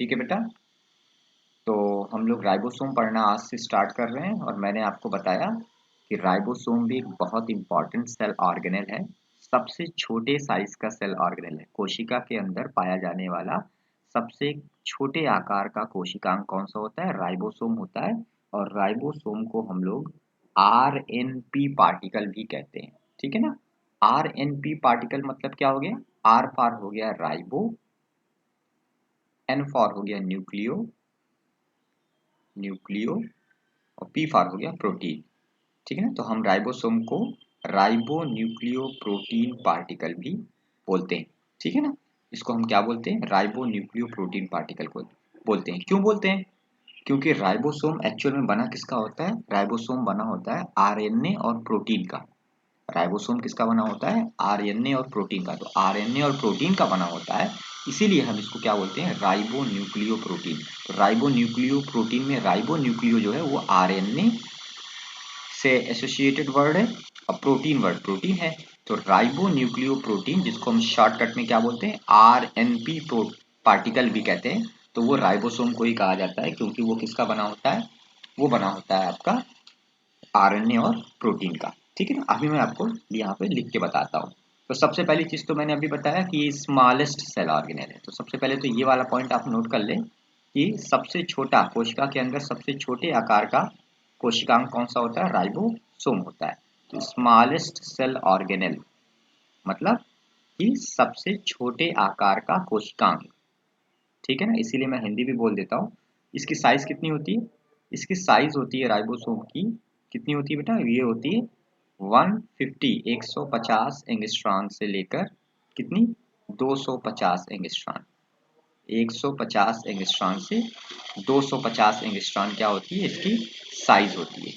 ठीक है बेटा। तो हम लोग राइबोसोम पढ़ना आज से स्टार्ट कर रहे हैं और मैंने आपको बताया कि राइबोसोम भी एक बहुत इंपॉर्टेंट सेल ऑर्गेनेल है। सबसे छोटे साइज का सेल ऑर्गेनेल है। कोशिका के अंदर पाया जाने वाला सबसे छोटे आकार का कोशिकांग कौन सा होता है? राइबोसोम होता है। और राइबोसोम को हम लोग आरएनपी पार्टिकल भी कहते हैं। ठीक है ना। आरएनपी पार्टिकल मतलब क्या हो गया? आर फॉर हो गया राइबो, एन फॉर हो गया न्यूक्लियो और पी फॉर हो गया प्रोटीन। ठीक है ना। तो हम राइबोसोम को राइबो न्यूक्लियो प्रोटीन पार्टिकल भी बोलते हैं। ठीक है ना। इसको हम क्या बोलते हैं? राइबो न्यूक्लियो प्रोटीन पार्टिकल को बोलते हैं। क्यों बोलते हैं? क्योंकि राइबोसोम एक्चुअल में बना किसका होता है? राइबोसोम बना होता है आरएनए और प्रोटीन का। राइबोसोम किसका बना होता है? आरएनए और प्रोटीन का। तो आरएनए और प्रोटीन का बना होता है, इसीलिए हम इसको क्या बोलते हैं? Ribo nucleo protein. तो राइबो न्यूक्लियो प्रोटीन में राइबो न्यूक्लियो जो है वो आरएनए से एसोसिएटेड वर्ड है और प्रोटीन वर्ड प्रोटीन है। तो राइबो न्यूक्लियो प्रोटीन, जिसको हम शॉर्टकट में क्या बोलते हैं? आरएनपी पार्टिकल भी कहते हैं। तो वो राइबोसोम को ही कहा जाता है, क्योंकि वो किसका बना होता है? वो बना होता है आपका आरएनए और प्रोटीन का। ठीक है ना। अभी मैं आपको यहाँ पे लिख के बताता हूँ। तो सबसे पहली चीज तो मैंने अभी बताया कि ये स्मॉलेस्ट सेल ऑर्गेनेल है। तो सबसे पहले तो ये वाला पॉइंट आप नोट कर लें कि सबसे छोटा कोशिका के अंदर सबसे छोटे आकार का कोशिकांग कौन सा होता है? राइबोसोम होता है। तो स्मॉलेस्ट सेल ऑर्गेनेल मतलब कि सबसे छोटे आकार का कोशिकांग। ठीक है ना। इसीलिए मैं हिंदी भी बोल देता हूँ। इसकी साइज कितनी होती है? इसकी साइज होती है राइबोसोम की, कितनी होती है बेटा? ये होती है 150 150 एंगस्ट्रॉन से लेकर कितनी? 250 एंगस्ट्रॉन। 150 एंगस्ट्रॉन से 250 एंगस्ट्रॉन क्या होती है? इसकी साइज होती है।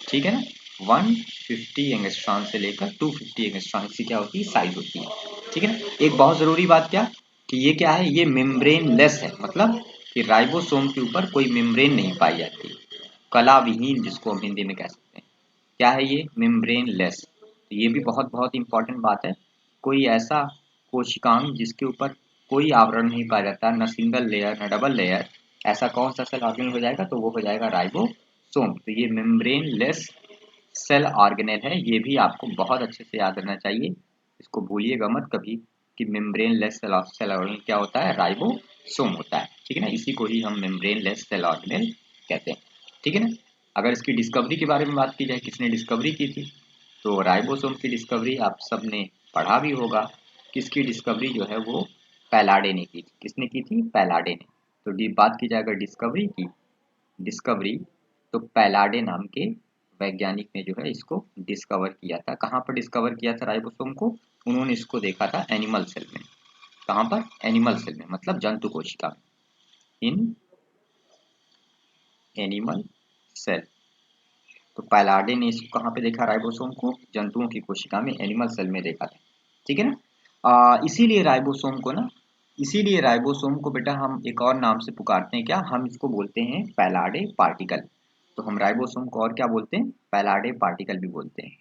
ठीक है ना। 150 एंगस्ट्रॉन से लेकर 250 एंगस्ट्रॉन की क्या होती है? साइज होती है। ठीक है ना। एक बहुत जरूरी बात क्या कि ये क्या है? ये मेम्ब्रेन लेस है। मतलब कि राइबोसोम के ऊपर कोई मेम्ब्रेन नहीं पाई जाती, कला विहीन जिसको हम हिंदी में कह सकते हैं। क्या है ये? Membrane less. तो ये भी बहुत बहुत इंपॉर्टेंट बात है। कोई ऐसा कोशिकांग जिसके ऊपर कोई आवरण नहीं पाया जाता, न सिंगल लेयर न डबल लेयर, ऐसा कौन सा सेल ऑर्गेनेल हो जाएगा? तो वो हो जाएगा राइबोसोम। तो ये मेम्ब्रेन लेस सेल ऑर्गेनेल है। ये भी आपको बहुत अच्छे से याद रखना चाहिए। इसको भूलिएगा मत कभी कि मेम्ब्रेन लेस सेल ऑर्गेनेल क्या होता है? राइबोसोम होता है। ठीक है ना। इसी को ही हम मेम्ब्रेन लेस सेल ऑर्गेनेल कहते हैं। ठीक है ना। अगर इसकी डिस्कवरी के बारे में बात की जाए, किसने डिस्कवरी की थी? तो राइबोसोम की डिस्कवरी आप सबने पढ़ा भी होगा। किसकी डिस्कवरी जो है वो पैलाडे ने की थी। किसने की थी? पैलाडे ने। तो बात की जाए अगर डिस्कवरी की, डिस्कवरी, तो पैलाडे नाम के वैज्ञानिक ने जो है इसको डिस्कवर किया था। कहाँ पर डिस्कवर किया था राइबोसोम को? उन्होंने इसको देखा था एनिमल सेल में। कहाँ पर? एनिमल सेल में, मतलब जंतु कोशिका में, इन एनिमल सेल। तो पैलाडे ने इसको कहाँ पे देखा? राइबोसोम को जंतुओं की कोशिका में, एनिमल सेल में देखा था। ठीक है ना। इसीलिए राइबोसोम को ना, इसीलिए राइबोसोम को बेटा हम एक और नाम से पुकारते हैं। क्या हम इसको बोलते हैं? पैलाडे पार्टिकल। तो हम राइबोसोम को और क्या बोलते हैं? पैलाडे पार्टिकल भी बोलते हैं।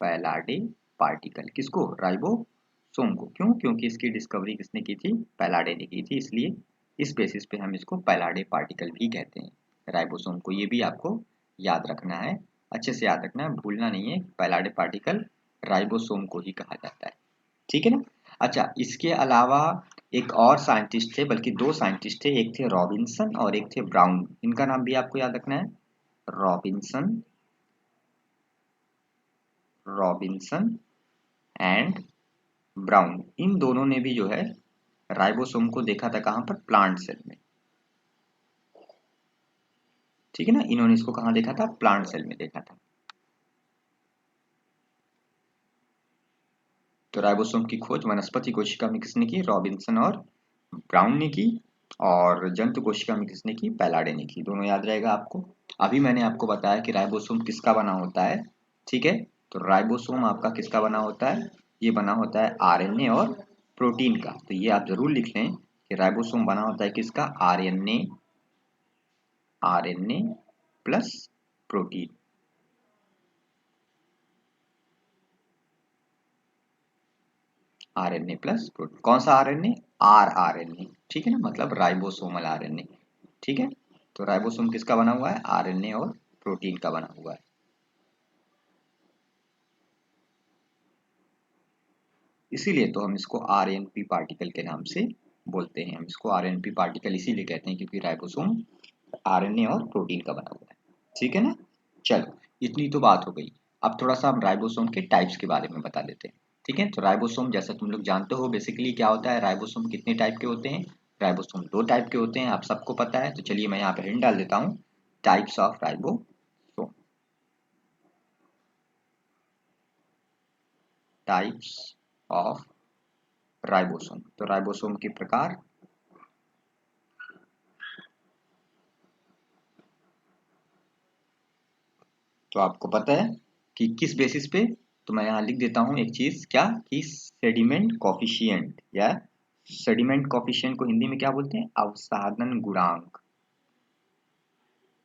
पैलाडे पार्टिकल किसको? राइबोसोम को। क्यों? क्योंकि इसकी डिस्कवरी किसने की थी? पैलाडे ने की थी। इसलिए इस बेसिस पे हम इसको पैलाडे पार्टिकल भी कहते हैं राइबोसोम को। ये भी आपको याद रखना है, अच्छे से याद रखना है, भूलना नहीं है। पैलाडे पार्टिकल राइबोसोम को ही कहा जाता है। ठीक है ना। अच्छा, इसके अलावा एक और साइंटिस्ट थे, बल्कि दो साइंटिस्ट थे। एक थे रॉबिन्सन और एक थे ब्राउन। इनका नाम भी आपको याद रखना है। Robinson, Robinson and Brown. इन दोनों ने भी जो है राइबोसोम को देखा था। कहाँ पर? प्लांट सेल में। ठीक है ना। इन्होंने इसको कहाँ देखा था? प्लांट सेल में देखा था। तो राइबोसोम की खोज वनस्पति कोशिका में किसने की? रॉबिन्सन और ब्राउन ने की। और जंतु कोशिका में किसने की? पैलाडे ने की। दोनों याद रहेगा आपको। अभी मैंने आपको बताया कि राइबोसोम किसका बना होता है। ठीक है। तो राइबोसोम आपका किसका बना होता है? ये बना होता है आरएनए और प्रोटीन का। तो ये आप जरूर लिख लें कि राइबोसोम बना होता है किसका? RNA, RNA plus protein. RNA plus protein. कौन सा RNA? rRNA, ठीक है ना, मतलब राइबोसोमल RNA, ठीक है। तो राइबोसोम किसका बना हुआ है? RNA और प्रोटीन का बना हुआ है। इसीलिए तो हम इसको RNP पार्टिकल के नाम से बोलते हैं। हम इसको RNP पार्टिकल इसीलिए कहते हैं क्योंकि राइबोसोम RNA और प्रोटीन का बना हुआ है, ठीक है ना। चलो, इतनी तो बात हो गई। अब थोड़ा सा हम राइबोसोम के टाइप्स के बारे में बता देते हैं, ठीक है। तो राइबोसोम जैसा तुम लोग जानते हो बेसिकली क्या होता है, राइबोसोम कितने टाइप के होते हैं? राइबोसोम दो टाइप के होते हैं, आप सबको पता है। तो चलिए मैं यहाँ पे हिंट डाल देता हूँ, types of ribosome. Types of ribosome, तो राइबोसोम के प्रकार। तो आपको पता है कि किस बेसिस पे, तो मैं यहाँ लिख देता हूँ एक चीज, क्या कि सेडिमेंट कॉफिशिएंट, या सेडिमेंट कॉफिशिएंट को हिंदी में क्या बोलते हैं? अवसादन गुणांक।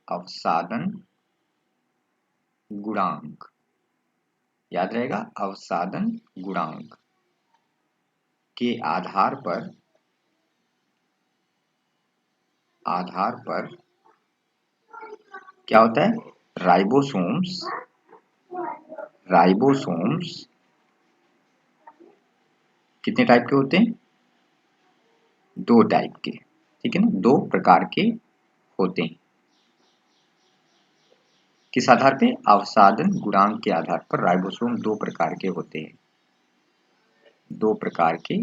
अवसादन गुणांक, याद रहेगा, अवसादन गुणांक के आधार पर क्या होता है? राइबोसोम्स राइबोसोम्स कितने टाइप के होते हैं? दो टाइप के, ठीक है ना, दो प्रकार के होते हैं। किस आधार पे? अवसादन गुणांक के आधार पर राइबोसोम दो प्रकार के होते हैं, दो प्रकार के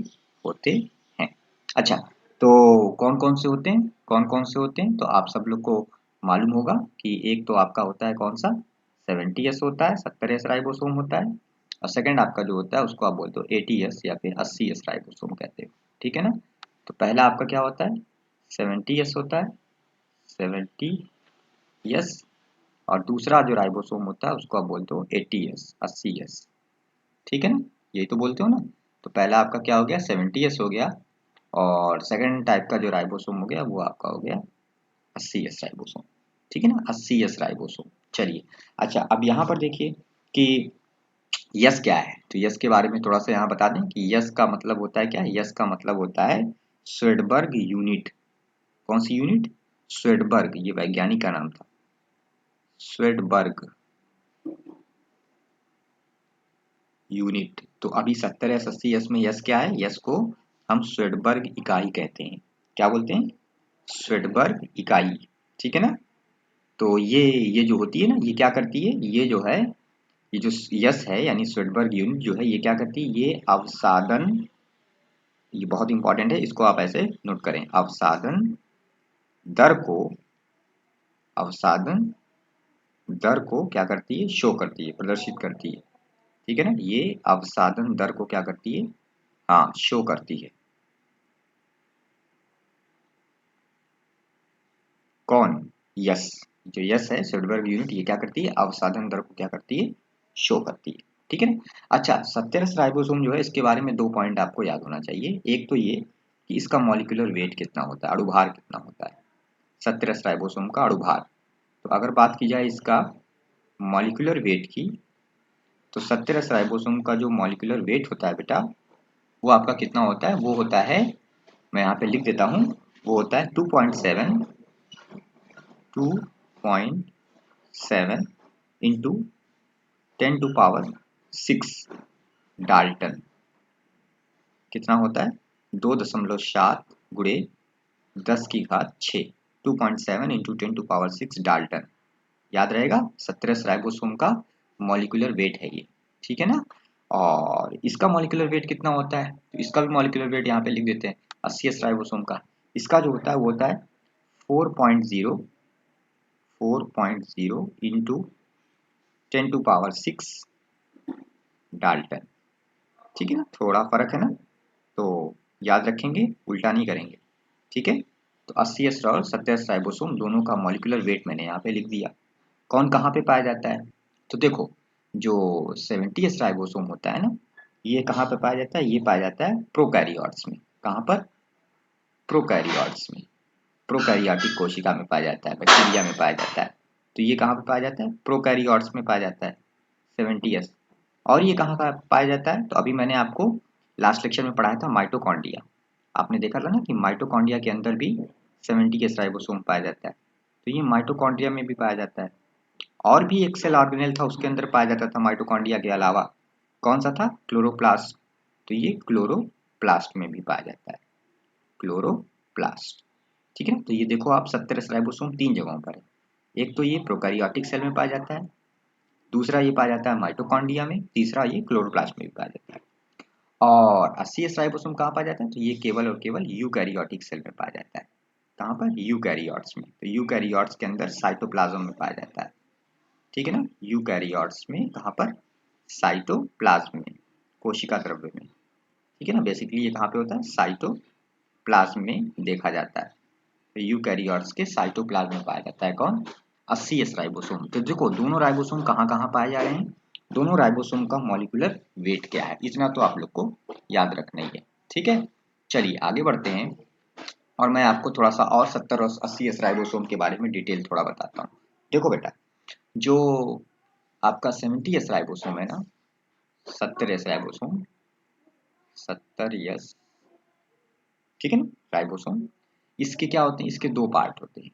होते हैं। अच्छा, तो कौन कौन से होते हैं? कौन कौन से होते हैं तो आप सब लोग को मालूम होगा कि एक तो आपका होता है कौन सा? 70S होता है, 70S राइबोसोम होता है। और सेकंड आपका जो होता है उसको आप बोलते हो 80S या फिर 80S राइबोसोम कहते हो, ठीक है ना। तो पहला आपका क्या होता है? 70S होता है, 70S। और दूसरा जो राइबोसोम होता है उसको आप बोलते हो 80S, 80S, ठीक है ना। यही तो बोलते हो ना। तो पहला आपका क्या हो गया? 70S हो गया। और सेकंड टाइप का जो राइबोसोम हो गया वो आपका हो गया 80S राइबोसोम, ठीक है ना, 80S राइबोसोम। चलिए, अच्छा अब यहाँ पर देखिए कि यस क्या है। तो यस के बारे में थोड़ा सा यहाँ बता दें कि यस का मतलब होता है क्या? यस का मतलब होता है स्वेडबर्ग यूनिट। कौन सी यूनिट? स्वेडबर्ग, ये वैज्ञानिक का नाम था, स्वेडबर्ग यूनिट। तो अभी 70S 80S में यस क्या है? यस को हम स्वेडबर्ग इकाई कहते हैं। क्या बोलते हैं? स्वेडबर्ग इकाई, ठीक है ना। तो ये जो होती है ना, ये क्या करती है? ये जो है, ये जो यस है यानी स्वेडबर्ग यूनिट जो है, ये क्या करती है? ये अवसादन, ये बहुत इंपॉर्टेंट है, इसको आप ऐसे नोट करें, अवसादन दर को, अवसादन दर को क्या करती है? शो करती है, प्रदर्शित करती है, ठीक है ना। ये अवसादन दर को क्या करती है? हाँ, शो करती है। कौन? यस। जो यस है स्वेडबर्ग यूनिट, ये क्या करती है? अवसादन दर को क्या करती है? शो करती है, ठीक है ना। अच्छा, 70S राइबोसोम जो है इसके बारे में दो पॉइंट आपको याद होना चाहिए। एक तो ये कि इसका मॉलिक्यूलर वेट कितना होता है, अणुभार कितना होता है, 70S राइबोसोम का अणुभार। तो अगर बात की जाए इसका मॉलिक्यूलर वेट की, तो 70S राइबोसोम का जो मॉलिक्यूलर वेट होता है बेटा, वो आपका कितना होता है? वो होता है, मैं यहाँ पे लिख देता हूँ, वो होता है 2.7, 2.7 इंटू 10⁶ डाल्टन। कितना होता है? 2.7 गुणे 10⁶, 2.7 इंटू 10⁶ डाल्टन। याद रहेगा, 70S राइबोसोम का मॉलिक्यूलर वेट है ये, ठीक है ना। और इसका मॉलिक्यूलर वेट कितना होता है? तो इसका भी मॉलिक्यूलर वेट यहाँ पे लिख देते हैं, 80S राइबोसोम का। इसका जो होता है वो होता है 4.0 इंटू 10⁶ डाल्टन, ठीक है ना। थोड़ा फर्क है ना, तो याद रखेंगे, उल्टा नहीं करेंगे, ठीक है। तो 80S और 70S राइबोसोम दोनों का मॉलिक्यूलर वेट मैंने यहाँ पे लिख दिया। कौन कहाँ पे पाया जाता है? तो देखो, जो 70S राइबोसोम होता है ना, ये कहाँ पे पाया जाता है? ये पाया जाता है प्रोकैरियोट्स में। कहाँ पर? प्रोकैरियोट्स में, प्रोकैरियोटिक कोशिका में पाया जाता है, बैक्टीरिया में पाया जाता है। तो ये कहाँ पे पाया जाता है? प्रोकैरियोट्स में पाया जाता है 70S। और ये कहाँ का पाया जाता है? तो अभी मैंने आपको लास्ट लेक्चर में पढ़ाया था माइटोकॉन्ड्रिया, आपने देखा था ना कि माइटोकॉन्ड्रिया के अंदर भी 70s राइबोसोम पाया जाता है, तो ये माइटोकॉन्ड्रिया में भी पाया जाता है। और भी एक सेल ऑर्गेनेल था, उसके अंदर पाया जाता था माइटोकॉन्ड्रिया के अलावा, कौन सा था? क्लोरोप्लास्ट। तो ये क्लोरोप्लास्ट में भी पाया जाता है, क्लोरोप्लास्ट। ठीक है ना, तो ये देखो आप 70 राइबोसोम 3 जगहों पर है। एक तो ये प्रोकैरियोटिक सेल में पाया जाता है, दूसरा ये पाया जाता है माइटोकॉन्ड्रिया में, तीसरा ये क्लोरोप्लास्ट में भी पाया जाता है। और 80s राइबोसोम कहाँ पाया जाता है? तो ये केवल और केवल यूकैरियोटिक सेल में पाया जाता है। कहाँ पर? यूकैरियोट्स में। तो यूकैरियोट्स के अंदर साइटोप्लाज्म में पाया जाता है। ठीक है ना, यूकैरियोट्स में कहाँ पर? साइटोप्लाज्म में, कोशिका द्रव्य में। ठीक है ना, बेसिकली ये कहाँ पे होता है? साइटोप्लाज्म में देखा जाता है। तो यूकैरियोट्स के साइटोप्लाज्म में पाया जाता है कौन? 80s ribosome. तो देखो दोनों राइबोसोम कहाँ कहाँ पाए जा रहे हैं, दोनों राइबोसोम का मॉलिक्यूलर वेट क्या है, इतना तो आप लोग को याद रखना ही है। ठीक है, चलिए आगे बढ़ते हैं और मैं आपको थोड़ा सा और 70 और 80s राइबोसोम के बारे में डिटेल थोड़ा बताता हूँ। देखो बेटा, जो आपका 70s राइबोसोम है ना, 70s राइबोसोम, 70s, ठीक है ना, राइबोसोम, इसके क्या होते हैं? इसके दो पार्ट होते हैं।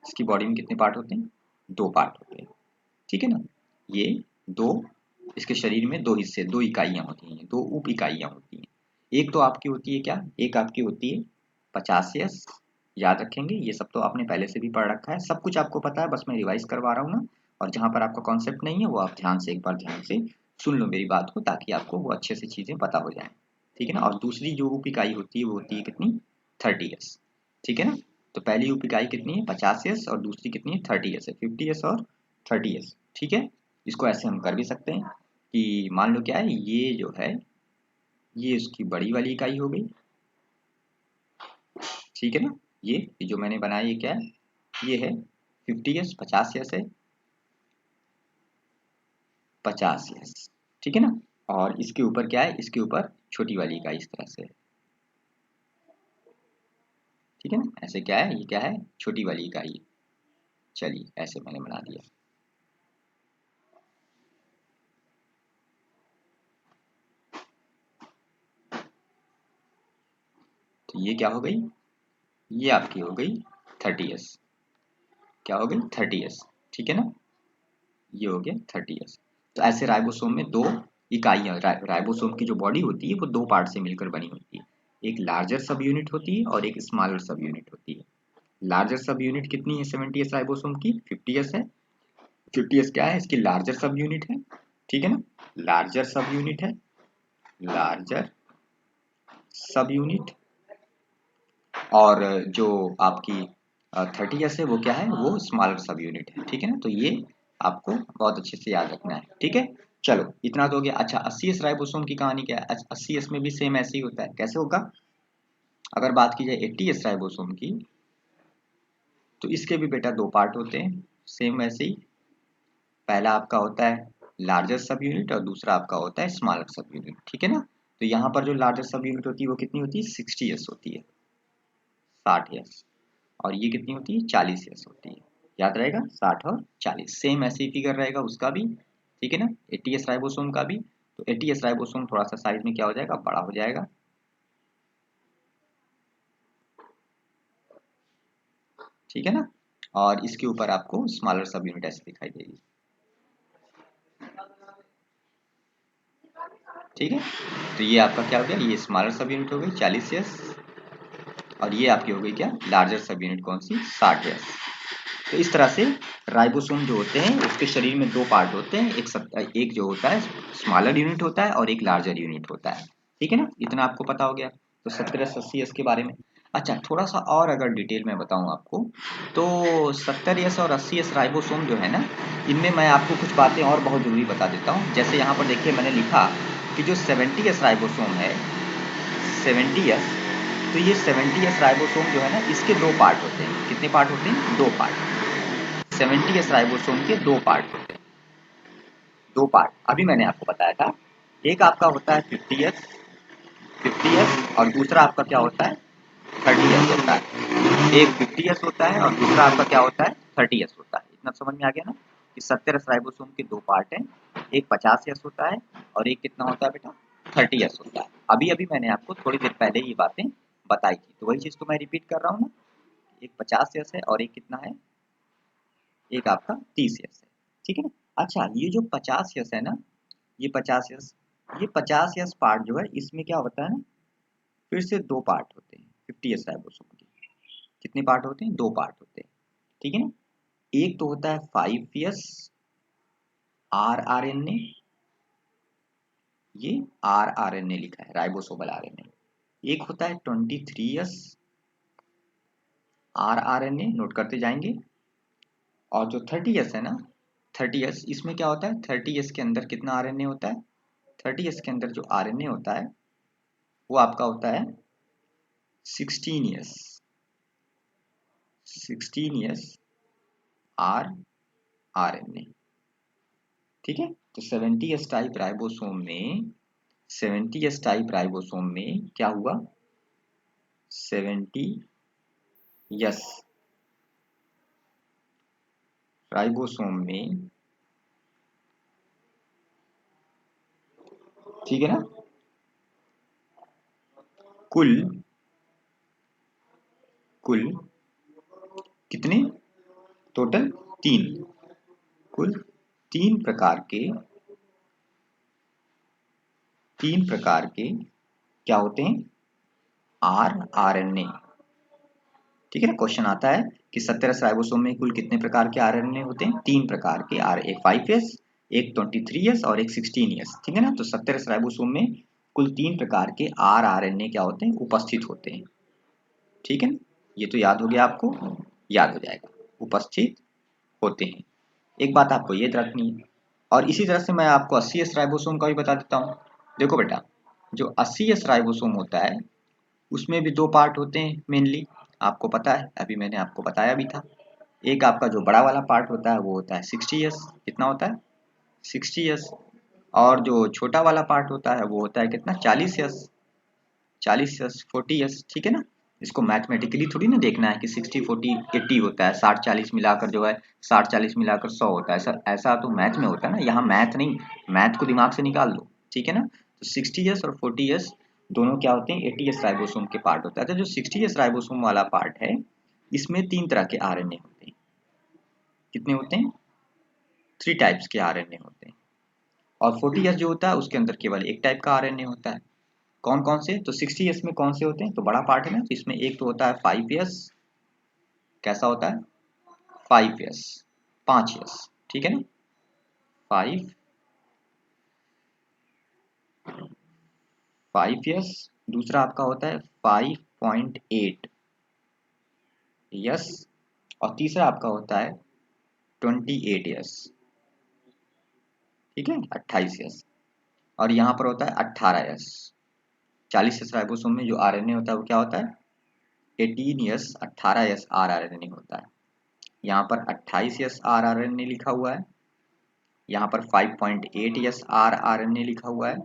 इसकी बॉडी में कितने पार्ट होते हैं? दो पार्ट होते हैं। ठीक है ना, ये दो, इसके शरीर में दो हिस्से, दो इकाइयां होती हैं, दो उप इकाइयां होती हैं। एक तो आपकी होती है क्या? एक आपकी होती है 50s, याद रखेंगे, ये सब तो आपने पहले से भी पढ़ रखा है, सब कुछ आपको पता है, बस मैं रिवाइज करवा रहा हूँ ना। और जहां पर आपका कॉन्सेप्ट नहीं है वो आप ध्यान से एक बार ध्यान से सुन लो मेरी बात को, ताकि आपको वो अच्छे से चीजें पता हो जाए। ठीक है ना, और दूसरी जो उप इकाई होती है वो होती है कितनी? 30s। ठीक है ना, तो पहली उप इकाई कितनी है? 50s, और दूसरी कितनी है? 30s है, 50s और 30s। ठीक है, इसको ऐसे हम कर भी सकते हैं कि मान लो क्या है, ये जो है ये उसकी बड़ी वाली इकाई हो गई। ठीक है ना, ये जो मैंने बनाया ये क्या है? ये है 50s, 50s है, 50s। ठीक है ना, और इसके ऊपर क्या है? इसके ऊपर छोटी वाली इकाई इस तरह से है। ठीक है ना, ऐसे क्या है? ये क्या है? छोटी वाली इकाई। चलिए ऐसे मैंने बना दिया। तो ये क्या हो गई? ये आपकी हो गई 30s। क्या हो गई? 30s। ठीक है ना, ये हो गया 30s। तो ऐसे राइबोसोम में दो इकाइयां, राइबोसोम की जो बॉडी होती है वो दो पार्ट से मिलकर बनी होती है। एक लार्जर सब यूनिट होती है और एक स्मॉलर सब यूनिट होती है। लार्जर सब यूनिट कितनी है 70s राइबोसोम की? 50s है। 50s क्या है? इसकी लार्जर सब यूनिट है। ठीक है ना, लार्जर सब यूनिट है, लार्जर सब यूनिट। और जो आपकी 30s है वो क्या है? वो स्मॉलर सब यूनिट है। ठीक है ना, तो ये आपको बहुत अच्छे से याद रखना है। ठीक है, चलो इतना तो हो गया। अच्छा 80s राइबोसोम की कहानी क्या है? 80s में भी सेम ऐसे ही होता है। कैसे होगा? अगर बात की जाए 80s राइबोसोम की, तो इसके भी बेटा दो पार्ट होते हैं, सेम वैसे ही। पहला आपका होता है लार्जर सब यूनिट और दूसरा आपका होता है स्मॉलर सब यूनिट। ठीक है ना, तो यहाँ पर जो लार्जर सब यूनिट होती है वो कितनी होती है? 60s होती है, 60s। और ये कितनी होती है? 40s होती है। याद रहेगा, 60 और 40 सेम ऐसे ही फिगर रहेगा उसका भी। ठीक है ना, 80s राइबोसोम का भी। तो 80s राइबोसोम थोड़ा सा साइज में क्या हो जाएगा? बड़ा हो जाएगा। ठीक है ना, और इसके ऊपर आपको स्मॉलर सब यूनिट ऐसे दिखाई देगी। ठीक है, तो ये आपका क्या हो गया? ये स्मॉलर सब यूनिट हो गई 40s, और ये आपकी हो गई क्या? लार्जर सब यूनिट कौन सी? 60s। तो इस तरह से राइबोसोम जो होते हैं उसके शरीर में दो पार्ट होते हैं, एक जो होता है स्मॉलर यूनिट होता है और एक लार्जर यूनिट होता है। ठीक है ना, इतना आपको पता हो गया तो 70s 80s के बारे में। अच्छा थोड़ा सा और अगर डिटेल में बताऊं आपको, तो 70s और 80s राइबोसोम जो है ना, इनमें मैं आपको कुछ बातें और बहुत जरूरी बता देता हूँ। जैसे यहाँ पर देखिए मैंने लिखा कि जो 70s राइबोसोम है, 70s, तो ये 70s राइबोसोम जो है ना, इसके दो पार्ट होते हैं। कितने पार्ट होते हैं? दो पार्ट। 70s राइबोसोम के दो पार्ट होते हैं, दो पार्ट अभी मैंने आपको बताया था। एक आपका होता है 50s और दूसरा आपका क्या होता है? 30s होता है। एक 50s होता है और दूसरा आपका क्या होता है? 30s होता है। इतना समझ में आ गया ना कि 70s राइबोसोम के दो पार्ट हैं, एक 50s होता है और एक कितना होता है बेटा? 30s होता है। अभी अभी मैंने आपको थोड़ी देर पहले ये बातें बताई थी, तो वही चीज़ तो मैं रिपीट कर रहा हूँ ना। एक 50s है और एक कितना है, एक आपका 30s है, ठीक है ना। अच्छा, ये जो 50s है ना, ये 50s, ये 50s पार्ट जो है इसमें क्या होता है ना, फिर से दो पार्ट होते हैं 50s राइबोसोम के। कितने पार्ट होते हैं, दो पार्ट होते हैं, ठीक है ना। एक तो होता है 5s rRNA, ये rRNA लिखा है, राइबोसोमल RNA। एक होता है 23s rRNA, नोट करते जाएंगे। और जो 30s है ना, 30s, इसमें क्या होता है, 30s के अंदर कितना आरएनए होता है, 30s के अंदर जो आरएनए होता है वो आपका होता है 16s, 16s rRNA, ठीक है। तो 70s टाइप राइबोसोम में, 70s टाइप राइबोसोम में क्या हुआ, 70s राइबोसोम में, ठीक है ना, कुल कुल कितने, टोटल तीन, कुल तीन प्रकार के, तीन प्रकार के क्या होते हैं, rRNA, ठीक है ना। क्वेश्चन आता है कि 70 राइबोसोम में कुल कितने प्रकार के आरएनए होते हैं, तीन प्रकार के आर, एक 5s, एक 23s और एक 16s, ठीक है ना। तो 70 राइबोसोम में कुल तीन प्रकार के rRNA क्या होते हैं, उपस्थित होते हैं, ठीक है ना। ये तो याद हो गया आपको, याद हो जाएगा, उपस्थित होते हैं। एक बात आपको ये रखनी है, और इसी तरह से मैं आपको 80s राइबोसोम का भी बता देता हूँ। देखो बेटा, जो 80s राइबोसोम होता है उसमें भी दो पार्ट होते हैं मेनली, आपको पता है, अभी मैंने आपको बताया भी था। एक आपका जो बड़ा वाला पार्ट होता है वो होता है 60s, कितना होता है, 60s। और जो छोटा वाला पार्ट होता है वो होता है कितना, 40s, 40s 40s, ठीक है ना। इसको मैथमेटिकली थोड़ी ना देखना है कि 60 40 80 होता है, 60 40 मिलाकर जो है, 60 40 मिलाकर 100 होता है, सर ऐसा तो मैथ में होता है ना, यहाँ मैथ नहीं, मैथ को दिमाग से निकाल दो, ठीक है ना। तो 60s और 40s दोनों क्या होते हैं, 80s राइबोसोम के पार्ट होता है। तो जो 60s राइबोसोम वाला पार्ट है इसमें तीन तरह के आरएनए होते हैं, कितने होते हैं, थ्री टाइप्स के आरएनए होते हैं। और 40s जो होता है उसके अंदर केवल एक टाइप का आरएनए होता है। कौन कौन से, तो 60s में कौन से होते हैं, तो बड़ा पार्ट है ना, तो इसमें एक तो होता है 5s, कैसा होता है, 5s, 5s, ठीक है ना, 5s। दूसरा आपका होता है 5.8 यस, और तीसरा आपका होता है 28s, ठीक है, 28s। और यहाँ पर होता है 18s। 40s राइबोसोम में जो आरएनए होता है वो क्या होता है, 18s 18s rRNA होता है। यहाँ पर 28s rRNA लिखा हुआ है, यहाँ पर 5.8s rRNA लिखा हुआ है,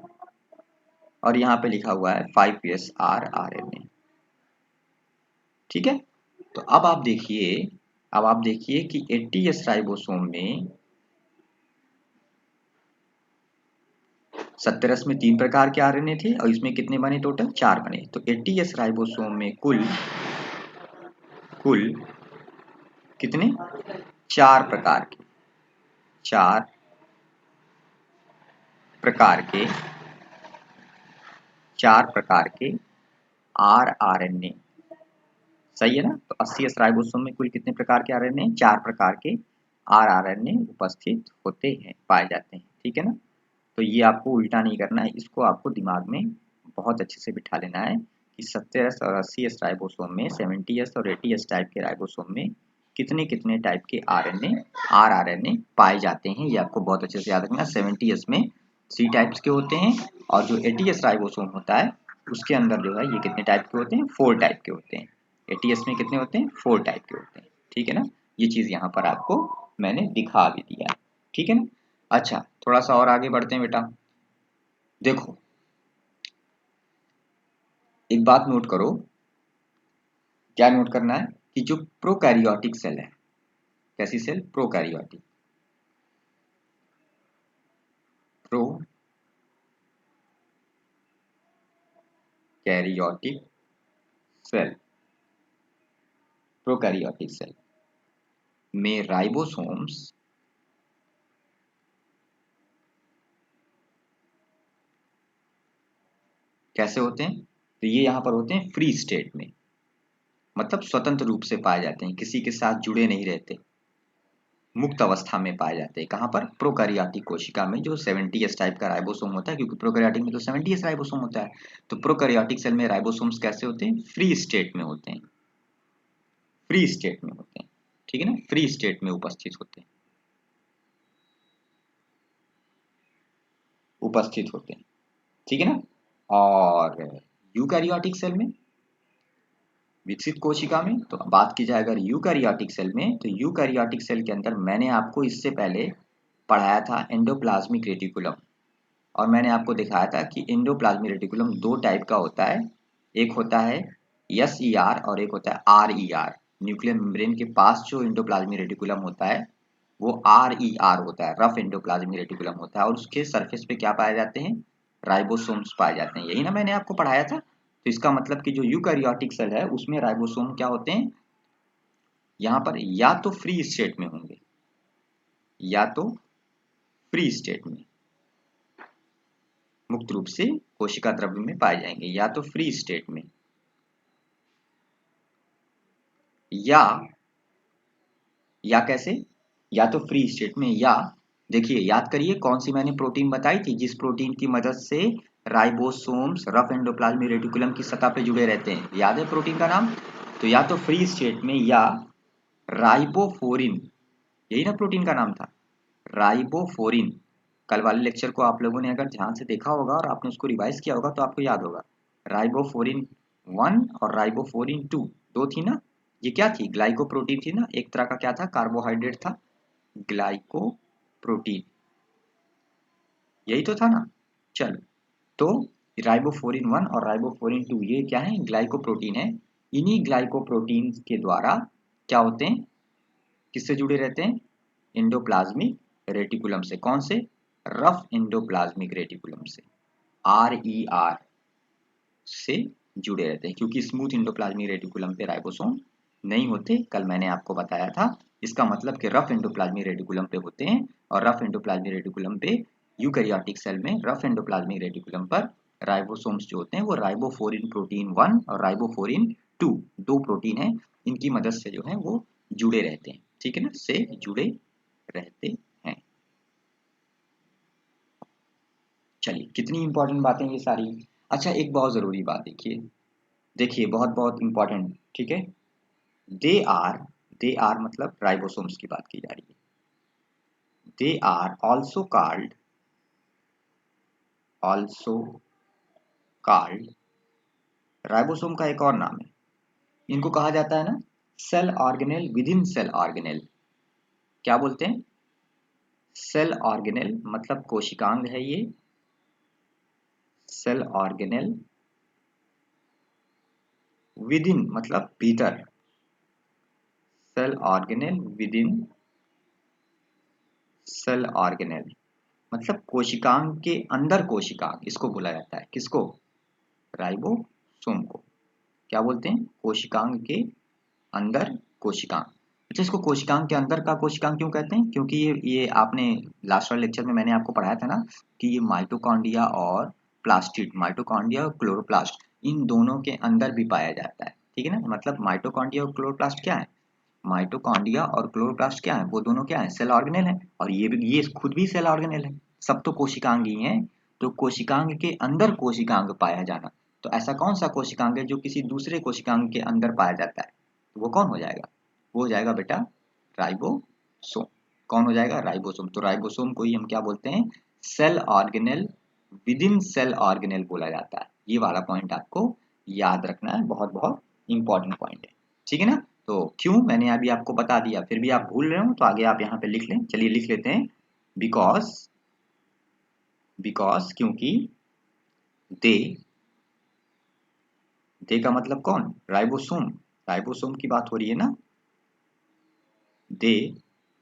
और यहाँ पे लिखा हुआ है 5s rRNA, ठीक है। तो अब आप देखिए, अब आप देखिए कि 80s राइबोसोम में, 70s में तीन प्रकार के आरएनए थे और इसमें कितने बने, टोटल चार बने। तो 80s राइबोसोम में कुल कुल कितने, चार प्रकार के, चार प्रकार के, चार प्रकार के rRNA, सही है ना। तो 80s राइबोसोम में कुल कितने प्रकार के आरएनए, चार प्रकार के rRNA उपस्थित होते हैं, पाए जाते हैं, ठीक है ना। तो ये आपको उल्टा नहीं करना है, इसको आपको दिमाग में बहुत अच्छे से बिठा लेना है कि 70s और 80s राइबोसोम में, 70s और 80s टाइप के राइबोसोम में कितने कितने टाइप के rRNA पाए जाते हैं। ये आपको बहुत अच्छे से याद रखना। 70s में 3 टाइप्स के होते हैं, और जो 80s राइबोसोम होता है उसके अंदर जो है ये कितने टाइप के होते हैं, 4 टाइप के होते हैं। 80s में कितने होते हैं, 4 टाइप के होते हैं, ठीक है ना। ये चीज यहाँ पर आपको मैंने दिखा भी दिया, ठीक है ना। अच्छा, थोड़ा सा और आगे बढ़ते हैं बेटा। देखो, एक बात नोट करो, क्या नोट करना है कि जो प्रोकैरियोटिक सेल है, कैसी cell, prokaryotic, eukaryotic cell, prokaryotic cell में राइबोसोम्स कैसे होते हैं? तो ये यहाँ पर होते हैं फ्री स्टेट में, मतलब स्वतंत्र रूप से पाए जाते हैं, किसी के साथ जुड़े नहीं रहते, मुक्त अवस्था में पाए जाते हैं। कहाँ पर? प्रोकैरियोटिक कोशिका में, जो 70s टाइप का राइबोसोम होता है, क्योंकि प्रोकैरियोटिक में तो 70s राइबोसोम होता है। तो प्रोकैरियोटिक सेल में राइबोसोम्स कैसे होते हैं? फ्री स्टेट में होते हैं, फ्री स्टेट में होते हैं, ठीक है ना, फ्री स्टेट में उपस्थित होते हैं, उपस्थित होते हैं, ठीक है ना। और यूकैरियोटिक सेल में, विकसित कोशिका में, तो बात की जाए अगर यूकैरियोटिक सेल में, तो यूकैरियोटिक सेल के अंदर मैंने आपको इससे पहले पढ़ाया था एंडोप्लाज्मिक रेटिकुलम, और मैंने आपको दिखाया था कि एंडोप्लाज्मिक रेटिकुलम दो टाइप का होता है, एक होता है SER और एक होता है RER। न्यूक्लियर मेम्ब्रेन के पास जो एंडोप्लाज्मिक रेटिकुलम होता है वो RER होता है, रफ एंडोप्लाज्मिक रेटिकुलम होता है, और उसके सरफेस पे क्या पाए जाते हैं? राइबोसोम्स पाए जाते हैं। यही ना मैंने आपको पढ़ाया था। तो इसका मतलब कि जो यूकैरियोटिक सेल है उसमें राइबोसोम क्या होते हैं? यहाँ पर या तो फ्री स्टेट में होंगे, या तो फ्री स्टेट में, मुक्त रूप से कोशिका द्रव्य में पाए जाएंगे, या तो फ्री स्टेट में, या कैसे? या तो फ्री स्टेट में, या देखिए याद करिए कौन सी मैंने प्रोटीन बताई थी जिस प्रोटीन की मदद से राइबोसोम्स रफ एंडोप्लाज्मिक रेटिकुलम की सतह पे जुड़े रहते हैं, याद है प्रोटीन का नाम? तो या तो फ्री स्टेट में, या राइबोफोरिन, यही ना प्रोटीन का नाम था, राइबोफोरिन। कल वाले लेक्चर को आप लोगों ने अगर ध्यान से देखा होगा और आपने उसको रिवाइज किया होगा तो आपको याद होगा, राइबोफोरिन 1 और राइबोफोरिन 2, दो थी ना। ये क्या थी? ग्लाइकोप्रोटीन थी ना, एक तरह का क्या था? कार्बोहाइड्रेट था, ग्लाइकोप्रोटीन, यही तो था ना। चलो, तो राइबोफोरिन 1 और राइबोफोरिन 2 ये क्या है? ग्लाइकोप्रोटीन है। इन्हीं ग्लाइकोप्रोटीन के द्वारा क्या होते हैं, किससे जुड़े रहते हैं? एंडोप्लाज्मिक रेटिकुलम से। कौन से? रफ एंडोप्लाज्मिक रेटिकुलम से, RER से जुड़े रहते हैं, क्योंकि स्मूथ एंडोप्लाज्मिक रेटिकुलम पे राइबोसोम नहीं होते, कल मैंने आपको बताया था। इसका मतलब कि रफ एंडोप्लाज्मिक रेटिकुलम पे होते हैं, और रफ एंडोप्लाज्मिक रेटिकुलम पे यूकैरियोटिक सेल में रफ एंडोप्लाज्मिक रेटिकुलम पर राइबोसोम्स जो होते हैं वो राइबोफोरिन प्रोटीन 1 और राइबोफोरिन 2, दो प्रोटीन है, इनकी मदद से जो है वो जुड़े रहते हैं, ठीक है ना, से जुड़े रहते हैं। चलिए, कितनी इंपॉर्टेंट बातें ये सारी। अच्छा, एक बहुत जरूरी बात देखिए, देखिए बहुत बहुत इंपॉर्टेंट, ठीक है। दे आर, दे आर मतलब राइबोसोम्स की बात की जा रही है। They are also called, also called, ribosome का एक और नाम है, इनको कहा जाता है ना cell organelle within cell organelle. क्या बोलते हैं? सेल ऑर्गेनेल मतलब कोशिकांग है ये, सेल ऑर्गेनेल, विद इन मतलब भीतर, cell organelle within cell organelle मतलब कोशिकांग के अंदर कोशिकांग, इसको बोला जाता है, किसको? राइबोसोम को। क्या बोलते हैं? कोशिकांग के अंदर कोशिकांग। अच्छा, इसको कोशिकांग के अंदर का कोशिकांग क्यों कहते हैं? क्योंकि ये आपने लास्ट वाले लेक्चर में मैंने आपको पढ़ाया था ना कि ये माइटोकॉन्ड्रिया और प्लास्टिड, माइटोकॉन्ड्रिया और क्लोरोप्लास्ट, इन दोनों के अंदर भी पाया जाता है, ठीक है ना। मतलब माइटोकॉन्ड्रिया और क्लोरोप्लास्ट क्या है? माइटोकॉन्ड्रिया और क्लोरोप्लास्ट क्या है? वो दोनों क्या है? सेल ऑर्गेनेल है, और ये भी, ये खुद भी सेल ऑर्गेनेल है, सब तो कोशिकांग ही हैं। तो कोशिकांग के अंदर कोशिकांग पाया जाना, तो ऐसा कौन सा कोशिकांग है जो किसी दूसरे कोशिकांग के अंदर पाया जाता है? तो वो कौन हो जाएगा? वो हो जाएगा बेटा राइबोसोम। कौन हो जाएगा? राइबोसोम। तो राइबोसोम को ही हम क्या बोलते हैं? Cell organelle within cell organelle बोला जाता है। ये वाला पॉइंट आपको याद रखना है, बहुत बहुत इंपॉर्टेंट पॉइंट है, ठीक है ना। तो क्यों, मैंने अभी आपको बता दिया, फिर भी आप भूल रहे हो तो आगे आप यहाँ पे लिख लें। चलिए लिख लेते हैं, बिकॉज, बिकॉज क्योंकि, दे, दे का मतलब कौन? राइबोसोम, राइबोसोम की बात हो रही है ना। दे,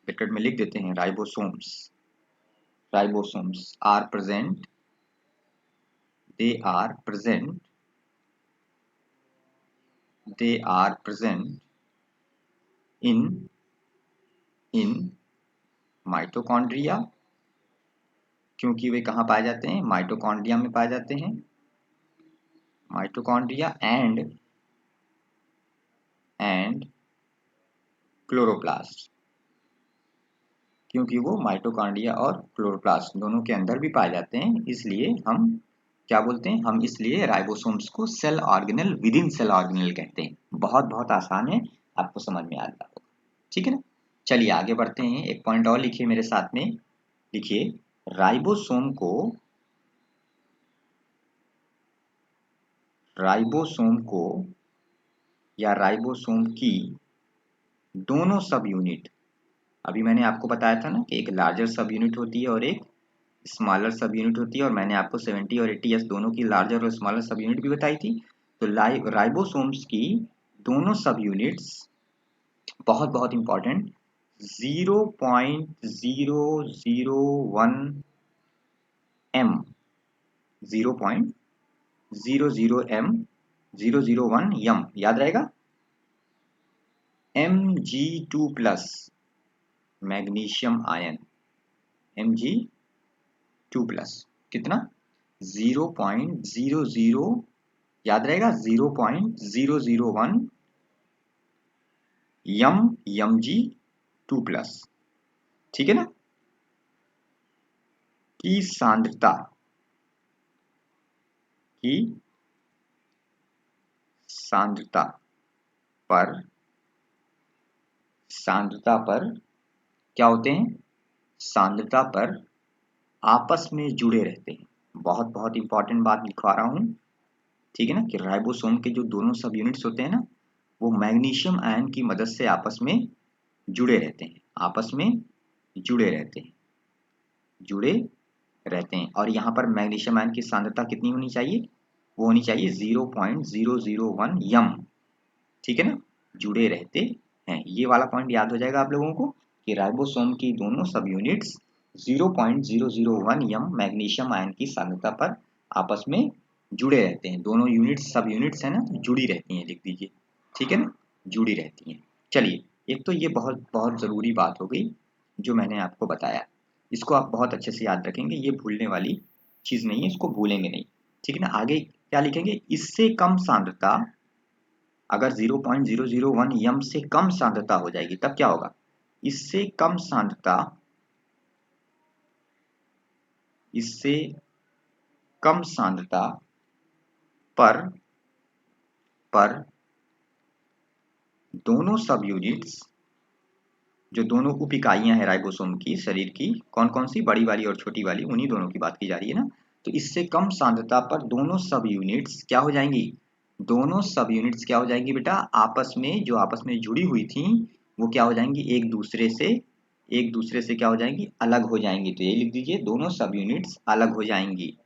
ब्रैकेट में लिख देते हैं, ribosomes, ribosomes are present, they are present they are present in mitochondria, क्योंकि वे कहाँ पाए जाते हैं, माइटोकॉन्ड्रिया में पाए जाते हैं, माइटोकॉन्ड्रिया एंड क्लोरोप्लास्ट, क्योंकि वो माइटोकॉन्ड्रिया और क्लोरोप्लास्ट दोनों के अंदर भी पाए जाते हैं, इसलिए हम क्या बोलते हैं, हम इसलिए राइबोसोम्स को cell organelle within cell organelle कहते हैं। बहुत बहुत आसान है, आपको समझ में आ रहा होगा, ठीक है ना। चलिए आगे बढ़ते हैं, एक पॉइंट और लिखिए मेरे साथ में, लिखिए राइबोसोम को या राइबोसोम की दोनों सब यूनिट, अभी मैंने आपको बताया था ना कि एक लार्जर सब यूनिट होती है और एक स्मॉलर सब यूनिट होती है, और मैंने आपको 70 और 80s दोनों की लार्जर और स्मॉलर सब यूनिट भी बताई थी। तो राइबोसोम्स की दोनों सब यूनिट्स बहुत बहुत इंपॉर्टेंट 0.001 m 0.00m 001 याद रहेगा, Mg2 plus magnesium ion, Mg2 plus कितना 0.00, याद रहेगा 0.001 Mg2 प्लस, ठीक है ना, की सांद्रता पर क्या होते हैं, सांद्रता पर आपस में जुड़े रहते हैं। बहुत बहुत इंपॉर्टेंट बात लिखवा रहा हूं, ठीक है ना, कि राइबोसोम के जो दोनों सब यूनिट्स होते हैं ना, वो मैग्नीशियम आयन की मदद से आपस में जुड़े रहते हैं, आपस में जुड़े रहते हैं। और यहाँ पर मैग्नीशियम आयन की सांद्रता कितनी होनी चाहिए, वो होनी चाहिए 0.001 यम, ठीक है ना, जुड़े रहते हैं। ये वाला पॉइंट याद हो जाएगा आप लोगों को कि राइबोसोम की दोनों सब यूनिट्स 0.001 यम मैग्नीशियम आयन की सांद्रता पर आपस में जुड़े रहते हैं। दोनों यूनिट्स सब यूनिट्स है ना, जुड़ी रहती हैं, लिख दीजिए, ठीक है ना, जुड़ी रहती हैं। चलिए, एक तो ये बहुत बहुत ज़रूरी बात हो गई जो मैंने आपको बताया, इसको आप बहुत अच्छे से याद रखेंगे, ये भूलने वाली चीज़ नहीं है, इसको भूलेंगे नहीं, ठीक है ना। आगे क्या लिखेंगे, इससे कम सांद्रता, अगर 0.001 यम से कम सांद्रता हो जाएगी तब क्या होगा, इससे कम सांद्रता पर दोनों सब यूनिट्स, जो दोनों उप इकाइयां हैं राइबोसोम की शरीर की, कौन कौन सी, बड़ी वाली और छोटी वाली, उन्हीं दोनों की बात की जा रही है ना। तो इससे कम सांद्रता पर दोनों सब यूनिट्स क्या हो जाएंगी, दोनों सब यूनिट्स क्या हो जाएंगी बेटा, आपस में जो आपस में जुड़ी हुई थी वो क्या हो जाएंगी, एक दूसरे से क्या हो जाएंगी, अलग हो जाएंगी। तो ये लिख दीजिए, दोनों सब यूनिट्स अलग हो जाएंगी।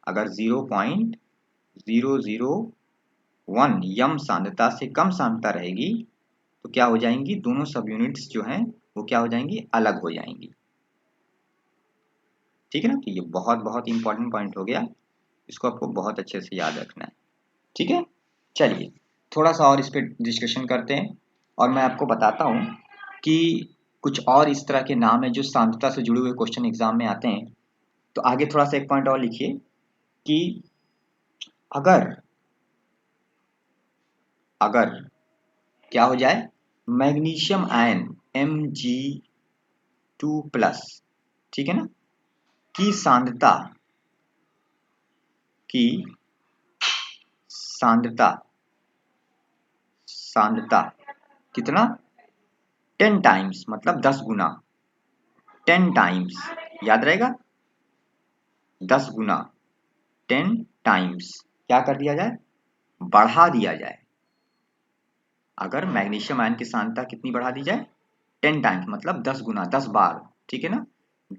अगर 0.001 यम सांद्रता से कम सांद्रता रहेगी तो क्या हो जाएंगी, दोनों सब यूनिट्स जो हैं वो क्या हो जाएंगी, अलग हो जाएंगी, ठीक है ना। तो ये बहुत बहुत इंपॉर्टेंट पॉइंट हो गया, इसको आपको बहुत अच्छे से याद रखना है, ठीक है। चलिए थोड़ा सा और इस पर डिस्कशन करते हैं, और मैं आपको बताता हूँ कि कुछ और इस तरह के नाम है जो सांद्रता से जुड़े हुए क्वेश्चन एग्जाम में आते हैं। तो आगे थोड़ा सा एक पॉइंट और लिखिए कि अगर अगर क्या हो जाए, मैग्नीशियम आयन Mg2 प्लस, ठीक है ना, की की सांद्रता कितना, 10 टाइम्स, मतलब 10 गुना, 10 टाइम्स, याद रहेगा, 10 गुना, 10 टाइम्स क्या कर दिया जाए, बढ़ा दिया जाए। अगर मैग्नीशियम आयन की सांद्रता कितनी बढ़ा दी जाए, 10 टाइम्स, मतलब 10 गुना, 10 बार, ठीक है ना,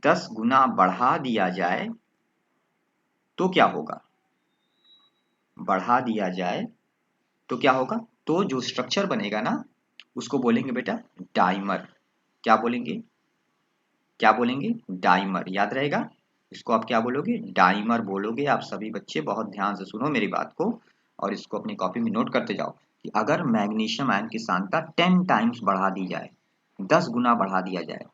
10 गुना बढ़ा दिया जाए तो क्या होगा, बढ़ा दिया जाए तो क्या होगा, तो जो स्ट्रक्चर बनेगा ना उसको बोलेंगे बेटा डाइमर। क्या बोलेंगे, डाइमर, याद रहेगा, इसको आप क्या बोलोगे, डाइमर बोलोगे। आप सभी बच्चे बहुत ध्यान से सुनो मेरी बात को, और इसको अपनी कॉपी में नोट करते जाओ कि अगर मैग्नीशियम आयन की सांद्रता 10 टाइम्स बढ़ा दी जाए, 10 गुना बढ़ा दिया जाए,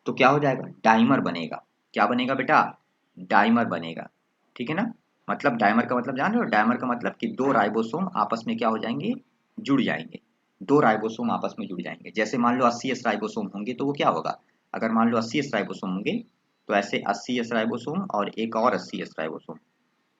तो क्या हो जाएगा? डाइमर बनेगा। क्या बनेगा बेटा? डाइमर बनेगा। ठीक है ना? मतलब डाइमर का मतलब जान रहे हो? डाइमर का मतलब कि दो राइबोसोम आपस में क्या हो जाएंगे? जुड़ जाएंगे। दो राइबोसोम आपस में जुड़ जाएंगे। जैसे मान लो 80s राइबोसोम होंगे तो वो क्या होगा? अगर मान लो 80s राइबोसोम होंगे तो ऐसे 80s राइबोसोम और एक और 80s राइबोसोम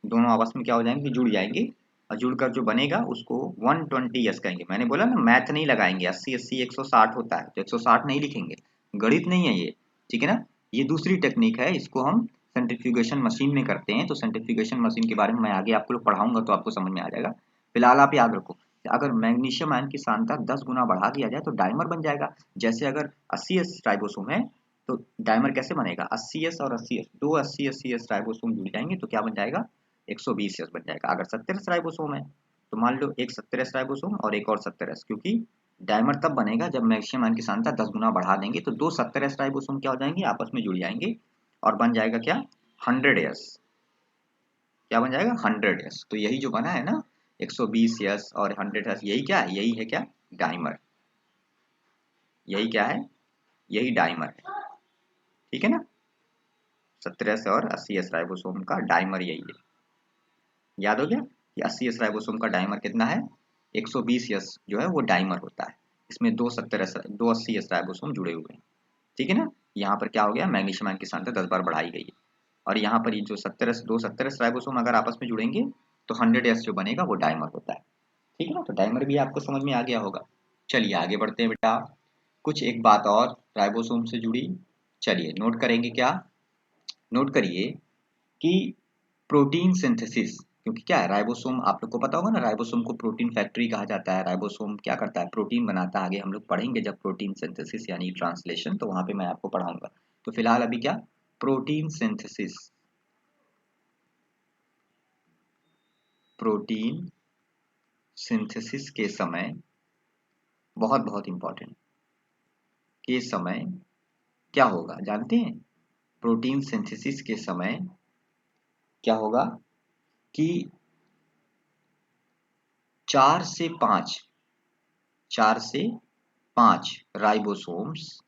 दोनों आपस में क्या हो जाएंगे? जुड़ जाएंगे। और जुड़कर जो बनेगा उसको 120s कहेंगे। मैंने बोला ना मैथ नहीं लगाएंगे। 80 80 160 होता है तो 160 नहीं लिखेंगे, गणित नहीं है ये। ठीक है ना? ये दूसरी टेक्निक है, इसको हम सेंट्रीफ्यूगेशन मशीन में करते हैं। तो सेंट्रीफ्यूगेशन मशीन के बारे में मैं आगे आपको लोग पढ़ाऊंगा तो आपको समझ में आ जाएगा। फिलहाल आप याद रखो अगर मैग्नीशियम आयन की सांद्रता 10 गुना बढ़ा दिया जाए तो डाइमर बन जाएगा। जैसे अगर 80s राइबोसोम है तो डाइमर कैसे बनेगा? 80s और 80s दो 80 राइबोसोम जुड़ जाएंगे तो क्या बन जाएगा? 120s बन जाएगा। अगर 70s राइबोसोम है तो मान लो एक 70s राइबोसोम और एक और 70s, क्योंकि डाइमर तब बनेगा जब मैग्नीशियम आयन की सांद्रता 10 गुना बढ़ा देंगे तो दो 70s राइबोसोम क्या हो जाएंगे? आपस में जुड़ जाएंगे और बन जाएगा क्या? 100s। क्या बन जाएगा? 100s। तो यही जो बना है ना 120s और 100s, यही क्या है? यही है क्या? डाइमर। यही क्या है? यही डाइमर है। ठीक है ना? 70s और 80s राइबोसोम का डाइमर यही है। याद हो गया कि 80s राइबोसोम का डाइमर कितना है? 120s जो है वो डाइमर होता है। इसमें दो 80s राइबोसोम जुड़े हुए हैं। ठीक है ना? यहाँ पर क्या हो गया? मैग्नीशियम आयन की सांद्रता 10 बार बढ़ाई गई है। और यहाँ पर ये जो 70s राइबोसोम अगर आपस में जुड़ेंगे तो 100s जो बनेगा वो डाइमर होता है। ठीक है ना? तो डाइमर भी आपको समझ में आ गया होगा। चलिए आगे बढ़ते हैं बेटा। कुछ एक बात और राइबोसोम से जुड़ी, चलिए नोट करेंगे। क्या नोट करिए कि प्रोटीन सिंथेसिस, क्योंकि क्या है राइबोसोम आप लोग को पता होगा ना, राइबोसोम को प्रोटीन फैक्ट्री कहा जाता है। राइबोसोम क्या करता है? प्रोटीन बनाता है। आगे हम लोग पढ़ेंगे जब प्रोटीन सिंथेसिस यानी ट्रांसलेशन, तो वहां पे मैं आपको पढ़ाऊंगा। तो फिलहाल अभी क्या? प्रोटीन सिंथेसिस, प्रोटीन सिंथेसिस के समय बहुत बहुत इंपॉर्टेंट, के समय क्या होगा जानते हैं? प्रोटीन सिंथेसिस के समय क्या होगा कि 4 से 5 राइबोसोम्स,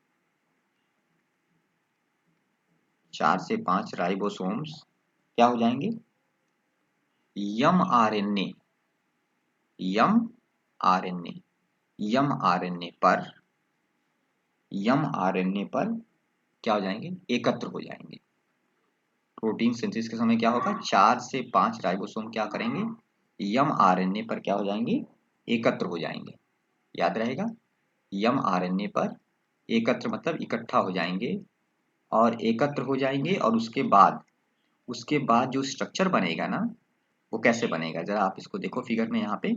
4 से 5 राइबोसोम्स क्या हो जाएंगे? यम आरएनए, यम आरएनए, यम आरएनए पर, यम आरएनए पर क्या हो जाएंगे? एकत्र हो जाएंगे। प्रोटीन सिंथेसिस के समय क्या होगा? 4 से 5 राइबोसोम क्या करेंगे? यम आरएनए पर क्या हो जाएंगे? एकत्र हो जाएंगे। याद रहेगा? यम आरएनए पर एकत्र मतलब इकट्ठा हो जाएंगे। और एकत्र हो जाएंगे और उसके बाद जो स्ट्रक्चर बनेगा ना वो कैसे बनेगा? जरा आप इसको देखो फिगर में यहाँ पे।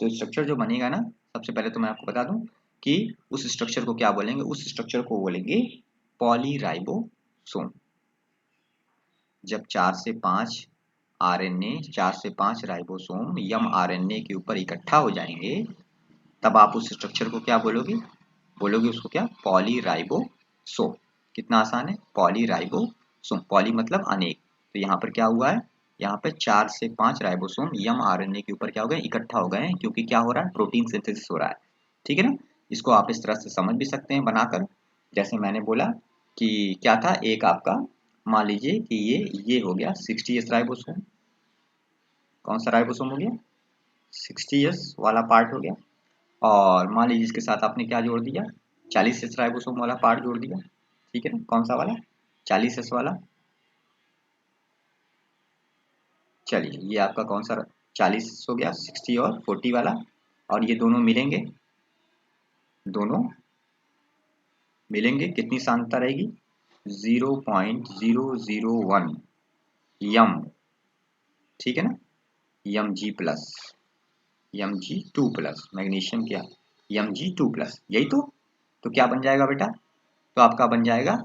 तो स्ट्रक्चर जो बनेगा ना, सबसे पहले तो मैं आपको बता दूं कि उस स्ट्रक्चर को क्या बोलेंगे? उस स्ट्रक्चर को बोलेंगे पॉलीराइबोसोम। जब 4 से 5 राइबोसोम यम आरएनए के ऊपर इकट्ठा हो जाएंगे तब आप उस स्ट्रक्चर को क्या बोलोगे? बोलोगे उसको क्या? पॉलीराइबोसोम। कितना आसान है? पॉलीराइबोसोम। पॉली मतलब अनेक। तो यहाँ पर क्या हुआ है? यहाँ पे 4 से 5 राइबोसोम यम आरएनए के ऊपर क्या हो गए? इकट्ठा हो गए हैं, क्योंकि क्या हो रहा है? प्रोटीन सिंथेसिस हो रहा है। ठीक है ना? इसको आप इस तरह से समझ भी सकते हैं बनाकर। जैसे मैंने बोला कि क्या था, एक आपका मान लीजिए कि ये हो गया 60s राइबोसोम। कौन सा राइबोसोम हो गया? 60s वाला पार्ट हो गया। और मान लीजिए इसके साथ आपने क्या जोड़ दिया? 40s राइबोसोम वाला पार्ट जोड़ दिया। ठीक है ना? कौन सा वाला? 40s वाला। चलिए ये आपका कौन सा 40 हो गया, 60 और 40 वाला। और ये दोनों मिलेंगे, दोनों मिलेंगे कितनी सांद्रता रहेगी? 0.001 यम। ठीक है ना? यम जी प्लस, यम जी 2 प्लस, मैग्नीशियम क्या? यम जी 2 प्लस, यही तो क्या बन जाएगा बेटा? तो आपका बन जाएगा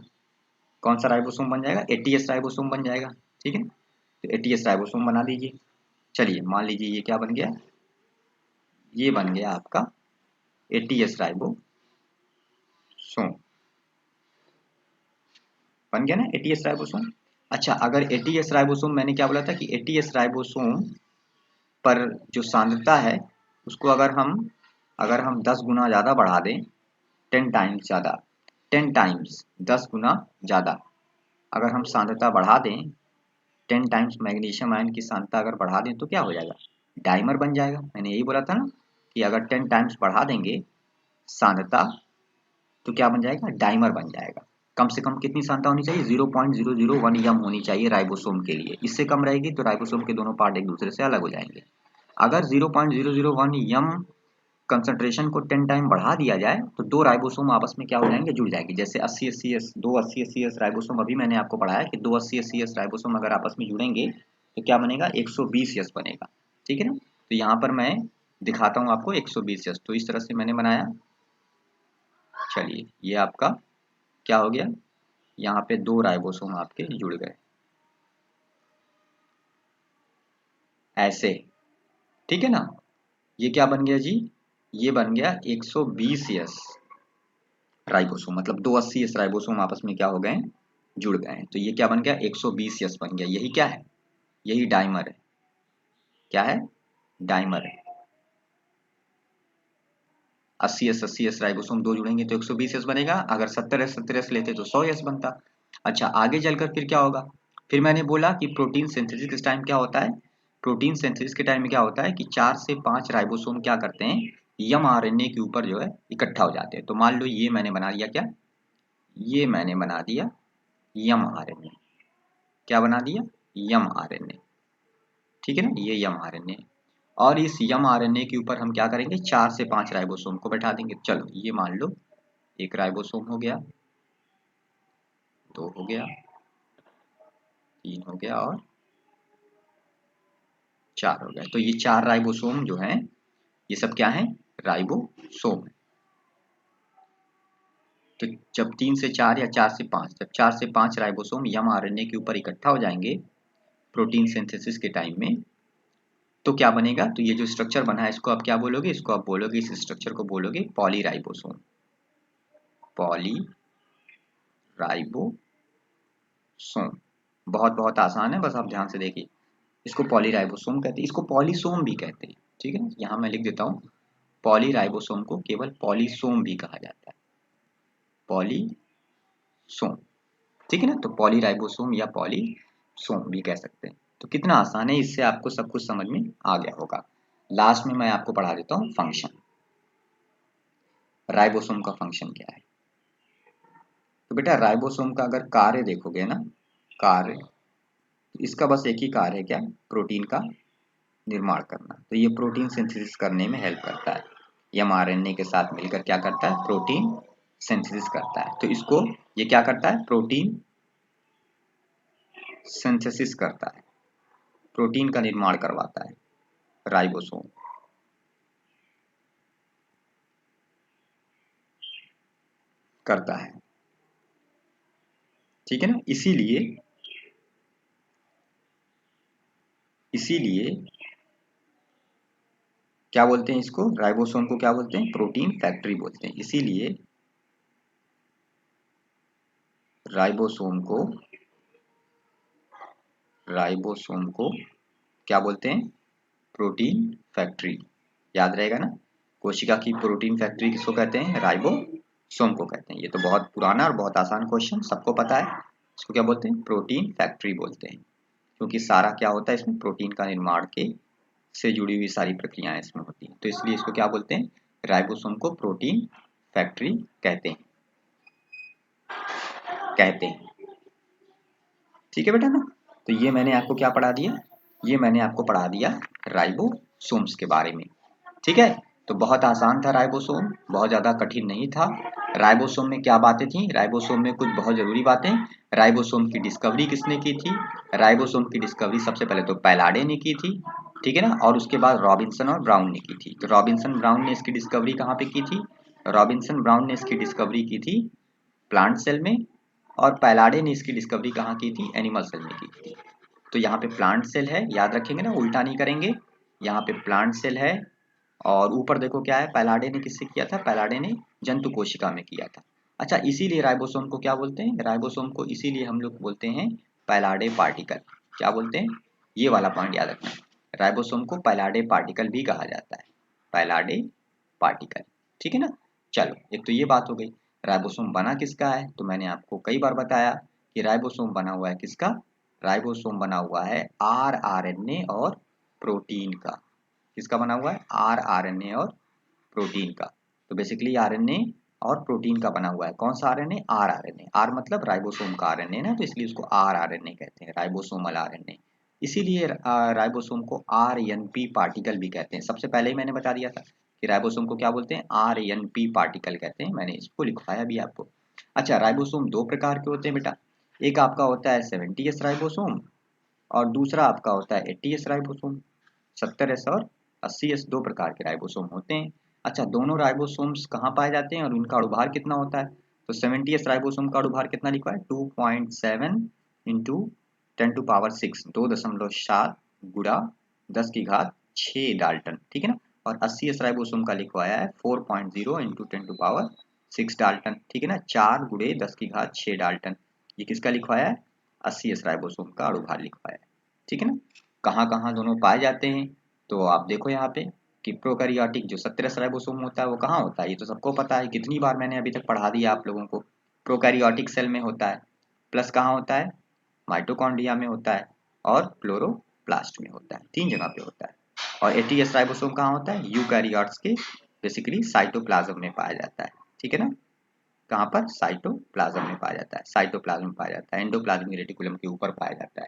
कौन सा राइबोसोम बन जाएगा? 80s राइबोसोम बन जाएगा। ठीक है? तो 80s राइबोसोम बना दीजिए। चलिए मान लीजिए ये क्या बन गया? ये बन गया आपका 80s राइबोसोम। बन गया ना 80s राइबोसोम। अच्छा, अगर 80s राइबोसोम, मैंने क्या बोला था कि 80s राइबोसोम पर जो सांद्रता है उसको अगर हम 10 गुना ज़्यादा बढ़ा दें, 10 टाइम्स ज़्यादा, 10 टाइम्स 10 गुना ज़्यादा अगर हम सांद्रता बढ़ा दें, 10 टाइम्स मैग्नीशियम आयन की सांद्रता अगर बढ़ा दें तो क्या हो जाएगा, डाइमर बन जाएगा। मैंने यही बोला था ना कि अगर 10 टाइम्स बढ़ा देंगे सांद्रता तो क्या बन जाएगा, डाइमर बन जाएगा। कम से कम कितनी सांद्रता होनी चाहिए, 0.001 यम होनी चाहिए राइबोसोम के लिए। इससे कम रहेगी तो राइबोसोम के दोनों पार्ट एक दूसरे से अलग हो जाएंगे। अगर 0.001 यम कंसंट्रेशन को 10 टाइम बढ़ा दिया जाए तो दो राइबोसोम आपस में क्या हो जाएंगे, जुड़ जाएंगे। जैसे 80-80S, दो 80-80S राइबोसोम अभी मैंने आपको पढ़ाया कि दो 80-80S राइबोसोम अगर आपस में जुड़ेंगे तो क्या बनेगा, 120S बनेगा। ठीक है ना। तो यहाँ पर मैं दिखाता हूँ आपको 120S। तो इस तरह से मैंने बनाया। चलिए ये आपका क्या हो गया, यहाँ पे दो राइबोसोम आपके जुड़ गए ऐसे। ठीक है ना। ये क्या बन गया जी, ये बन गया 120S राइबोसोम, मतलब दो 80S राइबोसोम आपस में क्या हो गए, जुड़ गए हैं। तो ये क्या बन गया, 120S बन गया। यही क्या है, यही डाइमर है। क्या है, डाइमर है। 80S राइबोसोम दो जुड़ेंगे तो 120S बनेगा। अगर 70S लेते तो 100S बनता। अच्छा आगे चलकर फिर क्या होगा, फिर मैंने बोला कि प्रोटीन सिंथेसिस के टाइम क्या होता है, प्रोटीन सिंथेसिस के टाइम में क्या होता है कि 4 से 5 राइबोसोम क्या करते हैं, यम आरएनए के ऊपर जो है इकट्ठा हो जाते हैं। तो मान लो ये मैंने बना दिया क्या, ये मैंने बना दिया यम आरएनए। क्या बना दिया, यम आरएनए। ठीक है ना, ये यम आरएनए। और इस यम आरएनए के ऊपर हम क्या करेंगे, 4 से 5 राइबोसोम को बैठा देंगे। चलो ये मान लो एक राइबोसोम हो गया, दो हो गया, तीन हो गया और चार हो गया। तो ये 4 राइबोसोम जो हैं ये सब क्या है, राइबोसोम है। तो जब 3 से 4 या 4 से 5, जब 4 से 5 राइबोसोम यम आरएनए के ऊपर इकट्ठा हो जाएंगे प्रोटीन सिंथेसिस के टाइम में, तो क्या बनेगा, तो ये जो स्ट्रक्चर बना है इसको आप क्या बोलोगे, इसको आप बोलोगे, इस स्ट्रक्चर को बोलोगे पॉलीराइबोसोम। पॉलीराइबोसोम बहुत बहुत आसान है, बस आप ध्यान से देखिए। इसको पॉलीराइबोसोम कहते हैं, इसको पॉलीसोम भी कहते हैं। ठीक है, यहाँ मैं लिख देता हूँ, पॉलीराइबोसोम को केवल पॉलीसोम भी कहा जाता है, पॉलीसोम। ठीक है ना, तो पॉलीराइबोसोम या पॉलीसोम भी कह सकते हैं। तो कितना आसान है, इससे आपको सब कुछ समझ में आ गया होगा। लास्ट में मैं आपको पढ़ा देता हूँ फंक्शन, राइबोसोम का फंक्शन क्या है। तो बेटा राइबोसोम का अगर कार्य देखोगे ना, कार्य, इसका बस एक ही कार्य है, क्या, प्रोटीन का निर्माण करना। तो ये प्रोटीन सिंथेसिस करने में हेल्प करता है, एमआरएनए के साथ मिलकर क्या करता है, प्रोटीन सिंथेसिस करता है। तो इसको ये क्या करता है, प्रोटीन सिंथेसिस करता है, प्रोटीन का निर्माण करवाता है राइबोसोम। करता है। ठीक है ना, इसीलिए इसीलिए क्या बोलते हैं इसको, राइबोसोम को क्या बोलते हैं, प्रोटीन फैक्ट्री बोलते हैं। इसीलिए राइबोसोम को राइबोसोम को क्या बोलते हैं, प्रोटीन फैक्ट्री। याद रहेगा ना, कोशिका की प्रोटीन फैक्ट्री किसको कहते हैं, राइबोसोम को कहते हैं। ये तो बहुत पुराना और बहुत आसान क्वेश्चन, सबको पता है। इसको क्या बोलते हैं, प्रोटीन फैक्ट्री बोलते हैं, क्योंकि सारा क्या होता है इसमें, प्रोटीन का निर्माण के से जुड़ी हुई सारी प्रक्रियाएं इसमें होती हैं। तो इसलिए इसको क्या बोलते हैं, राइबोसोम को प्रोटीन फैक्ट्री कहते हैं। ठीक है बेटा ना। तो ये मैंने आपको क्या पढ़ा दिया, ये मैंने आपको पढ़ा दिया राइबोसोम्स के बारे में। ठीक है, तो बहुत आसान था राइबोसोम, बहुत ज़्यादा कठिन नहीं था। राइबोसोम में क्या बातें थी, राइबोसोम में कुछ बहुत ज़रूरी बातें। राइबोसोम की डिस्कवरी किसने की थी, राइबोसोम की डिस्कवरी सबसे पहले तो पैलाडे ने की थी। ठीक है ना, और उसके बाद रॉबिन्सन और ब्राउन ने की थी। तो रॉबिन्सन ब्राउन ने इसकी डिस्कवरी कहाँ पे की थी, रॉबिन्सन ब्राउन ने इसकी डिस्कवरी की थी प्लांट सेल में, और पैलाडे ने इसकी डिस्कवरी कहाँ की थी, एनिमल सेल में की थी। तो यहाँ पे प्लांट सेल है, याद रखेंगे ना, उल्टा नहीं करेंगे। यहाँ पे प्लांट सेल है और ऊपर देखो क्या है, पैलाडे ने किससे किया था, पैलाडे ने जंतु कोशिका में किया था। अच्छा इसीलिए राइबोसोम को क्या बोलते हैं, राइबोसोम को इसीलिए हम लोग बोलते हैं पैलाडे पार्टिकल। क्या बोलते हैं, ये वाला पॉइंट याद रखना। राइबोसोम को पैलाडे पार्टिकल भी कहा जाता है, पैलाडे पार्टिकल। ठीक है ना। चलो, एक तो ये बात हो गई। राइबोसोम बना किसका है, तो मैंने आपको कई बार बताया कि राइबोसोम बना हुआ है किसका, राइबोसोम बना हुआ है आरएनए और प्रोटीन का। किसका बना हुआ है, आरएनए और प्रोटीन का। तो बेसिकली आरएनए और प्रोटीन का बना हुआ है। कौन सा आरएनए, आरएनए। आर मतलब राइबोसोम का आरएनए ना, तो इसलिए उसको आरएनए कहते हैं, राइबोसोमल आरएनए। इसीलिए राइबोसोम को आरएनपी पार्टिकल भी कहते हैं। सबसे पहले ही मैंने बता दिया था कि राइबोसोम को क्या बोलते हैं, आरएनपी पार्टिकल कहते हैं। मैंने इसको लिखवाया भी आपको। अच्छा, राइबोसोम दो प्रकार के होते हैं बेटा। एक आपका होता है 70S राइबोसोम और दूसरा आपका होता है 80S राइबोसोम। 70S और 80S दो प्रकार के राइबोसोम होते हैं। अच्छा, दोनों राइबोसोम्स कहाँ पाए जाते हैं और उनका अणुभार कितना होता है, तो 70S राइबोसोम का अणुभार कितना लिखा है, 2.7 इंटू 10⁶, 2.7 गुणा 10⁶ डाल्टन। ठीक है ना। और 80S राइबोसोम का लिखवाया है 4.0 इंटू 10⁶ डाल्टन। ठीक है ना, 4 गुणे 10⁶ डाल्टन। ये किसका लिखवाया है, 80S राइबोसोम का अणुभार लिखवाया है। ठीक है ना। कहाँ कहाँ दोनों पाए जाते हैं, तो आप देखो यहाँ पे कि प्रोकैरियोटिक जो 70S राइबोसोम होता है वो कहाँ होता है, ये तो सबको पता है, कितनी बार मैंने अभी तक पढ़ा दिया आप लोगों को। प्रोकैरियोटिक सेल में होता है, प्लस कहाँ होता है, माइटोकॉन्ड्रिया में होता है और क्लोरोप्लास्ट में होता है, 3 जगह पे होता है। और 80S राइबोसोम कहाँ होता है, यूकैरियोट्स के बेसिकली साइटोप्लाज्म में पाया जाता है। ठीक है ना। कहाँ पर, साइटोप्लाज्म में पाया जाता है, साइटोप्लाज्म में पाया जाता है, एंडोप्लाज्मिक रेटिकुलम के ऊपर पाया जाता है।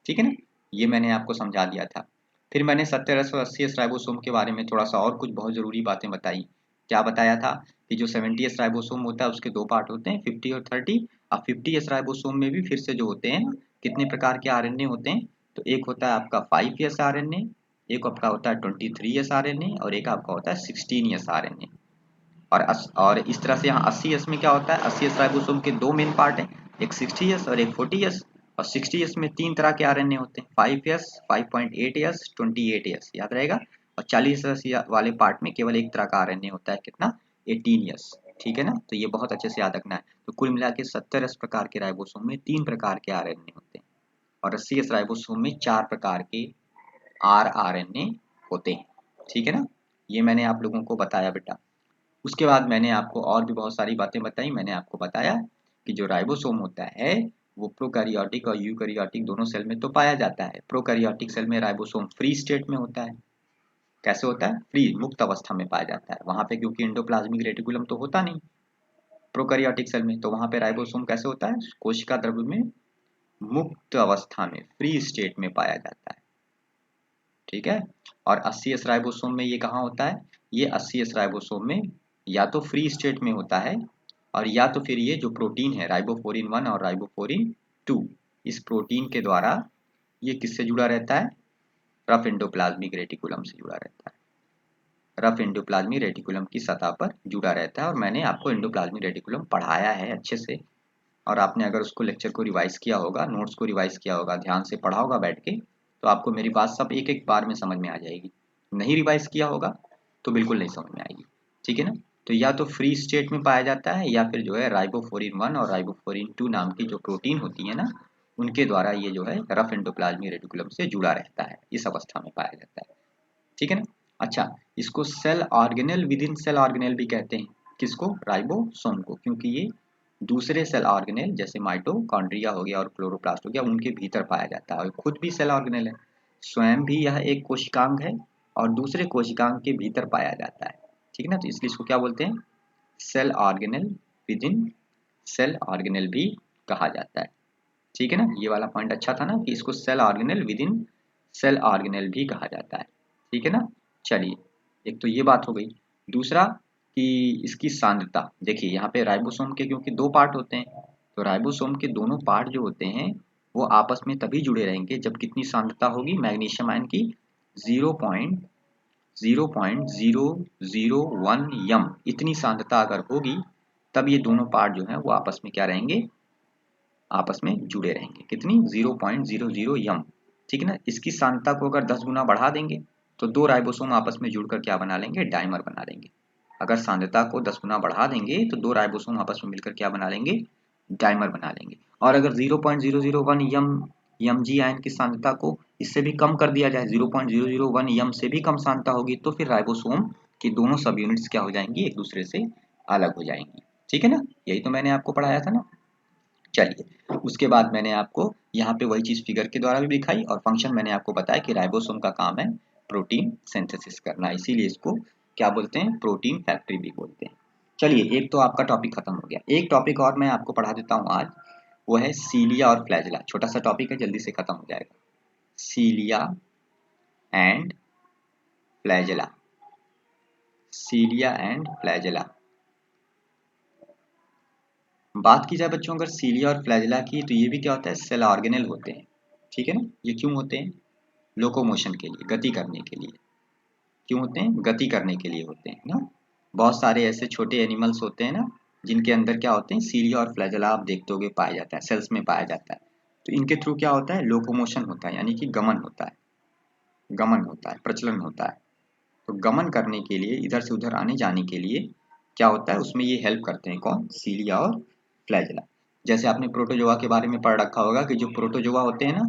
ठीक है ना। ये मैंने आपको समझा दिया था। फिर मैंने 70S और 80S राइबोसोम के बारे में थोड़ा सा और कुछ बहुत जरूरी बातें बताई। क्या बताया था कि जो 70S राइबोसोम होता है उसके दो पार्ट होते हैं, 50 और 30। अब 50S राइबोसोम में भी फिर से जो होते हैं कितने प्रकार के आरएनए होते हैं, तो एक होता है आपका 5S आरएनए, एक आपका होता है 23S आरएनए और एक आपका होता है 16S आरएनए। और इस तरह से यहाँ 80S में क्या होता है, 80S राइबोसोम के दो मेन पार्ट हैं, एक 60S और एक 40S। और 60S में 3 तरह के आरएनए होते हैं, 5S, 5.8S, 28S, याद रहेगा। और 40S वाले पार्ट में केवल एक तरह का आरएनए होता है, कितना, 18S। ठीक है ना, तो ये बहुत अच्छे से याद रखना है। तो कुल मिला के 70S प्रकार के राइबोसोम में 3 प्रकार के आरएनए होते हैं और 80S राइबोसोम में 4 प्रकार के आरएनए होते हैं। ठीक है ना, ये मैंने आप लोगों को बताया बेटा। उसके बाद मैंने आपको और भी बहुत सारी बातें बताई। मैंने आपको बताया कि जो राइबोसोम होता है वो प्रोकैरियोटिक और यूकैरियोटिक दोनों सेल में तो पाया जाता है। प्रोकैरियोटिक सेल में राइबोसोम फ्री स्टेट में होता है। कैसे होता है, फ्री, मुक्त अवस्था में पाया जाता है वहां पे, क्योंकि एंडोप्लाज्मिक रेटिकुलम तो होता नहीं प्रोकैरियोटिक सेल में, तो वहां पे राइबोसोम कैसे होता है, कोशिका द्रव्य में मुक्त अवस्था में, फ्री स्टेट में पाया जाता है। ठीक है। और 80S राइबोसोम में ये कहाँ होता है, ये 80S राइबोसोम में या तो फ्री स्टेट में होता है और या तो फिर ये जो प्रोटीन है राइबोफोरिन 1 और राइबोफोरिन 2, इस प्रोटीन के द्वारा ये किससे जुड़ा रहता है, रफ एंडोप्लाज्मिक रेटिकुलम से जुड़ा रहता है, रफ एंडोप्लाज्मिक रेटिकुलम की सतह पर जुड़ा रहता है। और मैंने आपको एंडोप्लाज्मिक रेटिकुलम पढ़ाया है अच्छे से, और आपने अगर उसको लेक्चर को रिवाइज किया होगा, नोट्स को रिवाइज किया होगा, ध्यान से पढ़ा होगा बैठ के, तो आपको मेरी बात सब एक एक बार में समझ में आ जाएगी। नहीं रिवाइज किया होगा तो बिल्कुल नहीं समझ में आएगी। ठीक है ना। तो या तो फ्री स्टेट में पाया जाता है या फिर जो है राइबोफोरिन 1 और राइबोफोरिन 2 नाम की जो प्रोटीन होती है ना, उनके द्वारा ये जो है रफ एंडोप्लाज्मिक रेटिकुलम से जुड़ा रहता है, इस अवस्था में पाया जाता है। ठीक है ना। अच्छा, इसको cell organelle within cell organelle भी कहते हैं, किसको, राइबोसोम को, क्योंकि ये दूसरे सेल ऑर्गेनेल जैसे माइटोकॉन्ड्रिया हो गया और क्लोरोप्लास्ट हो गया उनके भीतर पाया जाता है, और खुद भी सेल ऑर्गेनेल है, स्वयं भी यह एक कोशिकांग है और दूसरे कोशिकांग के भीतर पाया जाता है। ठीक है ना, तो इसलिए इसको क्या बोलते हैं, cell organelle within cell organelle भी कहा जाता है। ठीक है ना, ये वाला पॉइंट अच्छा था ना कि इसको cell organelle within cell organelle भी कहा जाता है। ठीक है ना। चलिए, एक तो ये बात हो गई। दूसरा कि इसकी सांद्रता देखिए, यहाँ पे राइबोसोम के क्योंकि दो पार्ट होते हैं, तो राइबोसोम के दोनों पार्ट जो होते हैं वो आपस में तभी जुड़े रहेंगे जब कितनी सांद्रता होगी मैग्नीशियम आयन की, 0.001 यम, इतनी सांद्रता अगर होगी तब ये दोनों पार्ट जो है वो आपस में क्या रहेंगे, आपस में जुड़े रहेंगे। कितनी, 0.00 यम। ठीक है ना। इसकी सांद्रता को अगर 10 गुना बढ़ा देंगे तो दो राइबोसोम आपस में जुड़कर क्या बना लेंगे, डाइमर बना लेंगे। अगर सांद्रता को 10 गुना बढ़ा देंगे तो दो राइबोसोम आपस में मिलकर क्या बना लेंगे, डाइमर बना लेंगे। और अगर 0.001 यम जी आयन की सांद्रता को इससे भी कम कर दिया जाए 0.001 यम से भी कम सांद्रता होगी तो फिर राइबोसोम की दोनों सब यूनिट्स क्या हो जाएंगी, एक दूसरे से अलग हो जाएंगी। ठीक है ना, यही तो मैंने आपको पढ़ाया था ना। चलिए उसके बाद मैंने आपको यहाँ पे वही चीज फिगर के द्वारा भी दिखाई और फंक्शन मैंने आपको बताया कि राइबोसोम का काम है प्रोटीन सिंथेसिस करना, इसीलिए इसको क्या बोलते हैं, प्रोटीन फैक्ट्री भी बोलते हैं। चलिए एक तो आपका टॉपिक खत्म हो गया, एक टॉपिक और मैं आपको पढ़ा देता हूँ आज, वो है सीलिया और फ्लैजिला। छोटा सा टॉपिक है, जल्दी से खत्म हो जाएगा। Cilia and flagella, cilia and flagella. बात की जाए बच्चों अगर सीलिया और फ्लैजिला की, तो ये भी क्या होता है, सेल ऑर्गेनेल होते हैं। ठीक है ना, ये क्यों होते हैं, लोकोमोशन के लिए, गति करने के लिए। क्यों होते हैं, गति करने के लिए होते हैं ना। बहुत सारे ऐसे छोटे एनिमल्स होते हैं ना जिनके अंदर क्या होते हैं, सीलिया और फ्लैजिला आप देखते होगे पाया जाता है, सेल्स में पाया जाता है। तो इनके थ्रू क्या होता है, लोकोमोशन होता है, यानी कि गमन होता है, गमन होता है, प्रचलन होता है। तो गमन करने के लिए, इधर से उधर आने जाने के लिए क्या होता है, उसमें ये हेल्प करते हैं, कौन, सीलिया और फ्लैजिला। जैसे आपने प्रोटोजोआ के बारे में पढ़ रखा होगा कि जो प्रोटोजोआ होते हैं ना,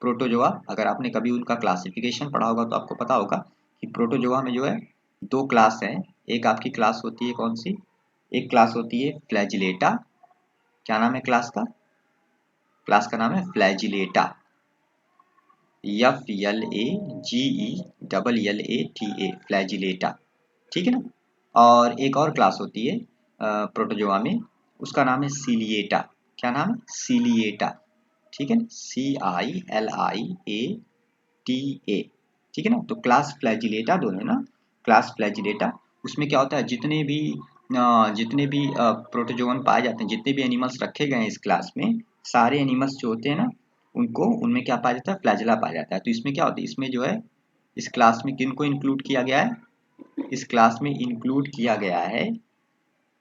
प्रोटोजोआ अगर आपने कभी उनका क्लासिफिकेशन पढ़ा होगा तो आपको पता होगा कि प्रोटोजोआ में जो है दो क्लास है। एक आपकी क्लास होती है कौन सी, एक क्लास होती है फ्लैजिलेटा। क्या नाम है क्लास का, क्लास का नाम है फ्लैजिलेटा, FLAGELLATA, फ्लैजिलेटा। ठीक है ना। और एक और क्लास होती है प्रोटोजोआ में, उसका नाम है सीलिएटा। क्या नाम है, सीलिएटा। ठीक है ना, CILIATA। ठीक है ना, तो क्लास फ्लैजिलेटा दोनों है ना, क्लास फ्लैजिलेटा। उसमें क्या होता है, जितने भी प्रोटोजोवन पाए जाते हैं, जितने भी एनिमल्स रखे गए हैं इस क्लास में, सारे एनिमल्स जो होते हैं ना, उनको उनमें क्या पाया जाता है, फ्लैजिला पाया जाता है। तो इसमें क्या होता है, इसमें जो है इस क्लास में किन को इंक्लूड किया गया है, इस क्लास में इंक्लूड किया गया है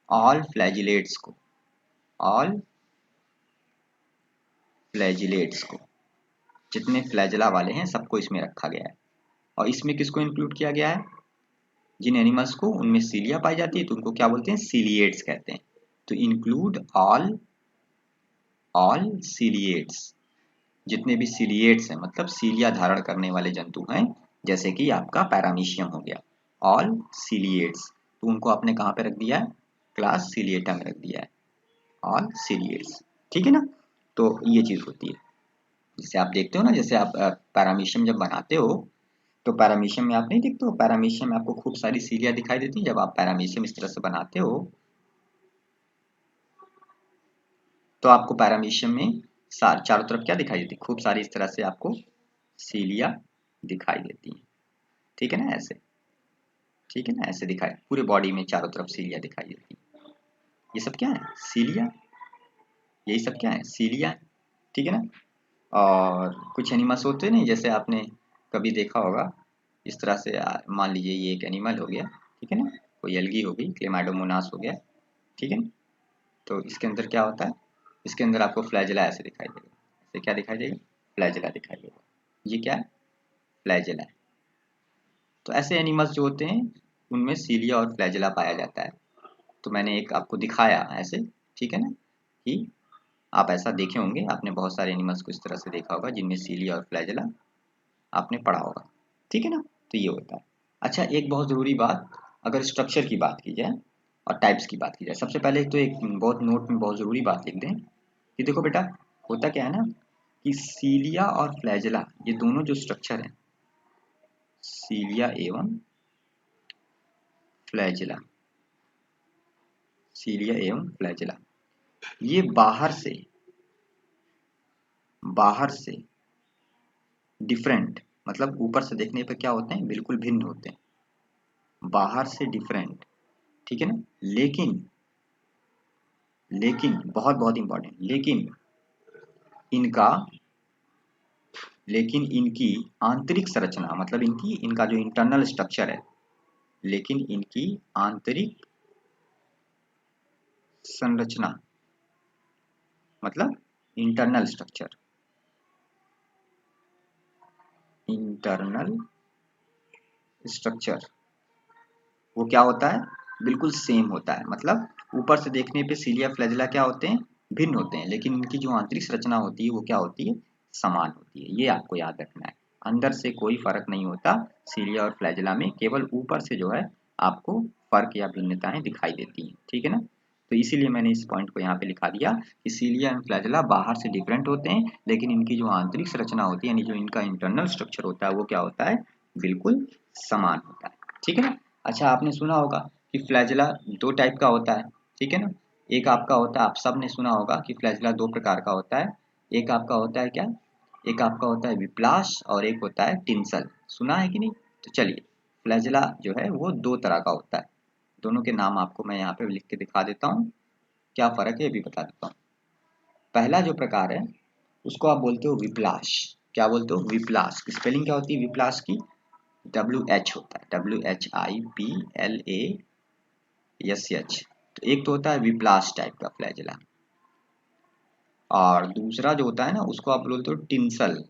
ऑल फ्लैजिलेट्स को, ऑल फ्लैजिलेट्स को, जितने फ्लैजिला वाले हैं सबको इसमें रखा गया है। और इसमें किसको इंक्लूड किया गया है, जिन एनिमल्स को उनमें सीलिया पाई जाती है तो उनको क्या बोलते हैं, सीलिएट्स कहते हैं। तो इंक्लूड ऑल, ऑल सीलिएट्स, जितने भी सीलिएट्स हैं, मतलब सीलिया धारण करने वाले जंतु हैं, जैसे कि आपका पैरामीशियम हो गया, ऑल सीलिएट्स, तो उनको आपने कहाँ पे रख दिया है, क्लास सीलिएटा में रख दिया है, ऑल सीलिएट्स। ठीक है ना, तो ये चीज होती है। जैसे आप देखते हो ना, जैसे आप पैरामीशियम जब बनाते हो तो पैरामीशियम में आप नहीं देखते हो, पैरामीशियम में आपको खूब सारी सीलिया दिखाई देती है। जब आप पैरामीशियम इस तरह से बनाते हो तो आपको पैरामीशियम में चारों तरफ क्या दिखाई देती है, खूब सारी इस तरह से आपको सीलिया दिखाई देती है। ठीक है ना, ऐसे, ठीक है ना, ऐसे दिखाई पूरे बॉडी में चारों तरफ सीलिया दिखाई देती है। ये सब क्या है, सीलिया, यही सब क्या है, सीलिया। ठीक है ना। और कुछ एनिमल्स होते हैं नहीं, जैसे आपने कभी देखा होगा इस तरह से, मान लीजिए ये एक एनिमल हो गया, ठीक है ना, कोई एल्गी हो गई, क्लेमाइडोमोनास हो गया। ठीक है ना, तो इसके अंदर क्या होता है, इसके अंदर आपको फ्लैजिला ऐसे दिखाई देगा, ऐसे क्या दिखाई देगा, फ्लैजिला दिखाई देगा। ये क्या है, फ्लैजिला है। तो ऐसे एनिमल्स जो होते हैं उनमें सीलिया और फ्लैजिला पाया जाता है। तो मैंने एक आपको दिखाया ऐसे, ठीक है ना, कि आप ऐसा देखे होंगे, आपने बहुत सारे एनिमल्स को इस तरह से देखा होगा जिनमें सीलिया और फ्लैजिला आपने पढ़ा होगा। ठीक है ना, तो ये होता है। अच्छा एक बहुत ज़रूरी बात, अगर स्ट्रक्चर की बात की जाए और टाइप्स की बात की जाए, सबसे पहले तो एक बहुत नोट में बहुत ज़रूरी बात लिख दें कि देखो बेटा, होता क्या है ना कि सीलिया और फ्लैजिला ये दोनों जो स्ट्रक्चर हैं, सीलिया एवं फ्लैजिला, सीलिया एवं फ्लैजिला, ये बाहर से डिफरेंट, मतलब ऊपर से देखने पे क्या होते हैं, बिल्कुल भिन्न होते हैं, बाहर से डिफरेंट। ठीक है ना, लेकिन लेकिन बहुत बहुत इंपॉर्टेंट, इनका लेकिन इनकी आंतरिक संरचना, मतलब इनका जो इंटरनल स्ट्रक्चर है, लेकिन इनकी आंतरिक संरचना, मतलब इंटरनल स्ट्रक्चर, इंटरनल स्ट्रक्चर वो क्या होता है, बिल्कुल सेम होता है। मतलब ऊपर से देखने पे सीलिया फ्लैजिला क्या होते हैं, भिन्न होते हैं, लेकिन इनकी जो आंतरिक संरचना होती है वो क्या होती है, समान होती है। ये आपको याद रखना है। अंदर से कोई फर्क नहीं होता सीलिया और फ्लैजिला में, केवल ऊपर से जो है आपको फर्क या भिन्नताएं दिखाई देती हैं, ठीक है ना। तो इसीलिए मैंने इस पॉइंट को यहाँ पे लिखा दिया कि सीलिया एंड फ्लैजिला बाहर से डिफरेंट होते हैं, लेकिन इनकी जो आंतरिक संरचना होती है, यानी जो इनका इंटरनल स्ट्रक्चर होता है, वो क्या होता है, बिल्कुल समान होता है, ठीक है ना। अच्छा, आपने सुना होगा कि फ्लैजिला दो टाइप का होता है, ठीक है ना। एक आपका होता है, आप सब ने सुना होगा कि फ्लैजिला दो प्रकार का होता है। एक आपका होता है क्या, एक आपका होता है विप्लाश और एक होता है टिंसल, सुना है कि नहीं। तो चलिए, फ्लैजिला जो है वो दो तरह का होता है, दोनों के नाम आपको मैं यहाँ पे लिख के दिखा देता हूँ, क्या फर्क है ये भी बता देता हूँ। पहला जो प्रकार है उसको आप बोलते हो विप्लाश। क्या बोलते हो, विप्लाश। स्पेलिंग क्या होती है विप्लाश की, WH होता है, WHIPLASH। तो एक तो होता है विप्लाश टाइप का फ्लैजिला, और दूसरा जो होता है ना उसको आप बोलते हो tinsel.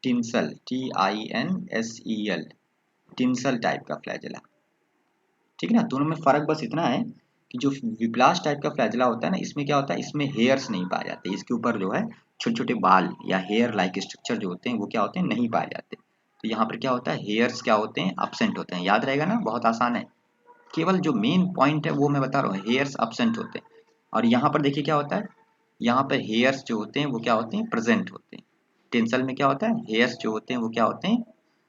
Tinsel, TINSEL, tinsel type का फ्लैजिला, ठीक है ना। दोनों में फर्क बस इतना है कि जो विप्लाश टाइप का फ्लैजिला होता है ना, इसमें क्या होता है, इसमें हेयर्स नहीं पाए जाते, इसके ऊपर जो है छोटे छोटे बाल या हेयर लाइक स्ट्रक्चर जो होते हैं वो क्या होते हैं, नहीं पाए जाते। तो यहाँ पर क्या होता है, हेयर्स क्या होते हैं, एब्सेंट होते हैं, याद रहेगा ना, बहुत आसान है। केवल जो मेन पॉइंट है वो मैं बता रहा हूँ, हेयर्स एब्सेंट होते हैं। और यहाँ पर देखिए क्या होता है, यहाँ पर हेयर्स जो होते हैं वो क्या होते हैं, प्रेजेंट होते हैं। टेंसल में क्या होता है, हेयर्स जो होते हैं वो क्या होते हैं,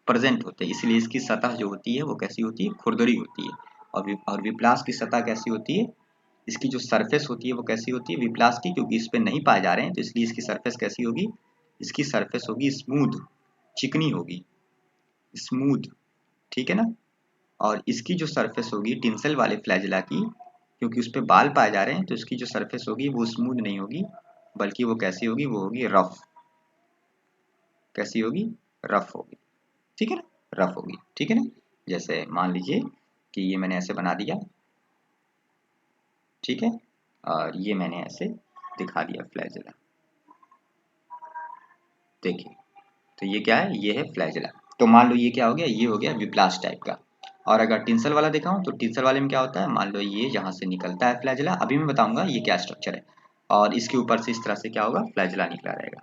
प्रेजेंट होते हैं, इसलिए इसकी सतह जो होती है वो कैसी होती है, खुरदरी होती है। और विप्लास की सतह कैसी होती है, इसकी जो सरफेस होती है वो कैसी होती है विप्लास की, क्योंकि इस पे नहीं पाए जा रहे हैं तो इसलिए इसकी सरफेस कैसी होगी, इसकी सरफेस होगी स्मूथ, चिकनी होगी, स्मूथ, ठीक है ना। और इसकी जो सरफेस होगी टिंसल वाले फ्लैजिला की, क्योंकि उस पे बाल पाए जा रहे हैं तो इसकी जो सरफेस होगी वो स्मूथ नहीं होगी, बल्कि वो कैसी होगी, वो होगी रफ। कैसी होगी, रफ होगी, ठीक है ना, रफ होगी, ठीक है ना। जैसे मान लीजिए कि ये मैंने ऐसे बना दिया, ठीक है, और ये मैंने ऐसे दिखा दिया फ्लैजिला, देखिए। तो ये क्या है, ये है फ्लैजिला। तो मान लो ये क्या हो गया, ये हो गया विप्लास टाइप का। और अगर टिंसल वाला दिखाऊं तो टिंसल वाले में क्या होता है, मान लो ये यहाँ से निकलता है फ्लैजिला, अभी मैं बताऊंगा ये क्या स्ट्रक्चर है, और इसके ऊपर से इस तरह से क्या होगा, फ्लैजिला निकला रहेगा,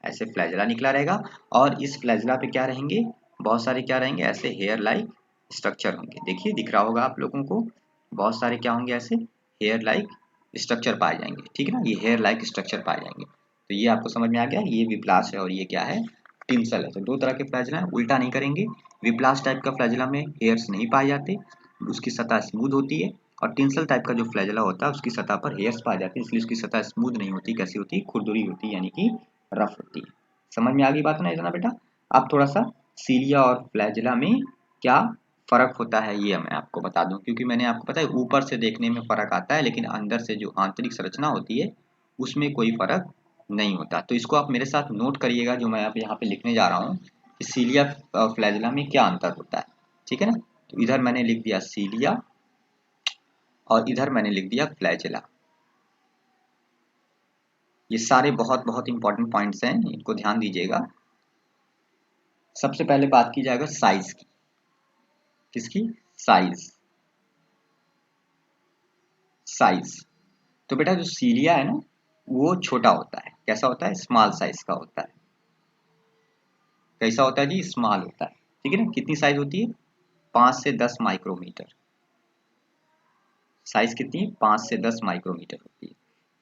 ऐसे फ्लैजिला निकला रहेगा। और इस फ्लैजिला पे क्या रहेंगे, बहुत सारे क्या रहेंगे, ऐसे हेयर लाइक स्ट्रक्चर होंगे, देखिए दिख रहा होगा आप लोगों को, बहुत सारे क्या होंगे, ऐसे हेयर लाइक स्ट्रक्चर पाए जाएंगे, ठीक है ना, ये हेयर लाइक स्ट्रक्चर पाए जाएंगे। तो ये आपको समझ में आ गया, ये विप्लास है और ये क्या है, टिंसल है। तो दो तरह के फ्लैजिला है, उल्टा नहीं करेंगे। विप्लास टाइप का फ्लैजिला में हेयर्स नहीं पाए जाते, उसकी सतह स्मूथ होती है। और टिंसल टाइप का जो फ्लैजिला होता है उसकी सतह पर हेयर्स पाए जाते हैं, इसलिए उसकी सतह स्मूथ नहीं होती, कैसी होती है, खुरदुरी होती है, यानी कि रफ होती है। समझ में आ गई बात ना इतना बेटा। अब थोड़ा सा सीलिया और फ्लैजिला में क्या फर्क होता है ये मैं आपको बता दूं, क्योंकि मैंने आपको पता है ऊपर से देखने में फर्क आता है, लेकिन अंदर से जो आंतरिक संरचना होती है उसमें कोई फर्क नहीं होता। तो इसको आप मेरे साथ नोट करिएगा, जो मैं आप यहाँ पे लिखने जा रहा हूँ कि सीलिया और फ्लैजिला में क्या अंतर होता है, ठीक है ना। तो इधर मैंने लिख दिया सीलिया और इधर मैंने लिख दिया फ्लैजिला। ये सारे बहुत बहुत इंपॉर्टेंट पॉइंट्स हैं, इनको ध्यान दीजिएगा। सबसे पहले बात की जाएगा साइज की, किसकी, साइज, साइज। तो बेटा जो सीलिया है ना वो छोटा होता है, कैसा होता है, स्मॉल साइज का होता है। कैसा होता है जी, स्मॉल होता है, ठीक है ना। कितनी साइज होती है, 5 से 10 माइक्रोमीटर। साइज कितनी है, 5 से 10 माइक्रोमीटर होती है।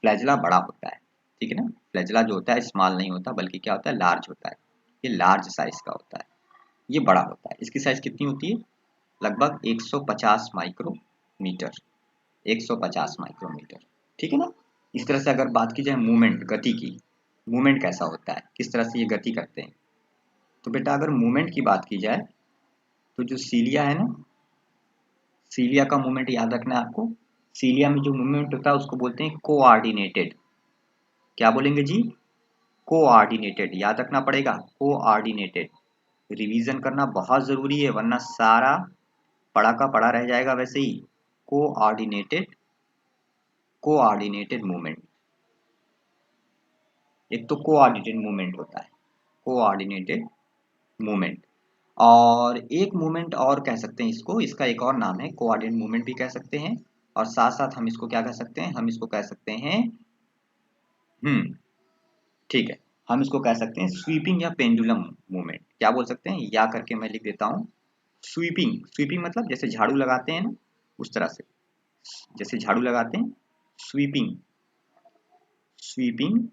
फ्लैजिला बड़ा होता है, ठीक है ना। फ्लैजिला जो होता है स्मॉल नहीं होता, बल्कि क्या होता है, लार्ज होता है। ये लार्ज साइज का होता है, ये बड़ा होता है। इसकी साइज कितनी होती है, लगभग 150 माइक्रोमीटर, 150 माइक्रोमीटर, ठीक है ना। इस तरह से अगर बात की जाए मूवमेंट, गति की, मूवमेंट कैसा होता है, किस तरह से ये गति करते हैं। तो बेटा अगर मूवमेंट की बात की जाए तो जो सीलिया है ना, सीलिया का मूवमेंट याद रखना है आपको। सीलिया में जो मूवमेंट होता है उसको बोलते हैं कोऑर्डिनेटेड। क्या बोलेंगे जी, कोऑर्डिनेटेड, याद रखना पड़ेगा, कोऑर्डिनेटेड। रिवीजन करना बहुत जरूरी है, वरना सारा पढ़ा का पढ़ा रह जाएगा वैसे ही। कोऑर्डिनेटेड, कोऑर्डिनेटेड मूवमेंट, एक तो कोऑर्डिनेटेड मूवमेंट होता है, कोऑर्डिनेटेड मूवमेंट। और एक मूवमेंट और कह सकते हैं इसको, इसका एक और नाम है, कोऑर्डिनेट मूवमेंट भी कह सकते हैं। और साथ साथ हम इसको क्या कह सकते हैं, हम इसको कह सकते हैं, ठीक है, हम इसको कह सकते हैं स्वीपिंग या पेंडुलम मूवमेंट। क्या बोल सकते हैं, या करके मैं लिख देता हूँ स्वीपिंग। स्वीपिंग मतलब जैसे झाड़ू लगाते हैं ना, उस तरह से, जैसे झाड़ू लगाते हैं, स्वीपिंग, स्वीपिंग,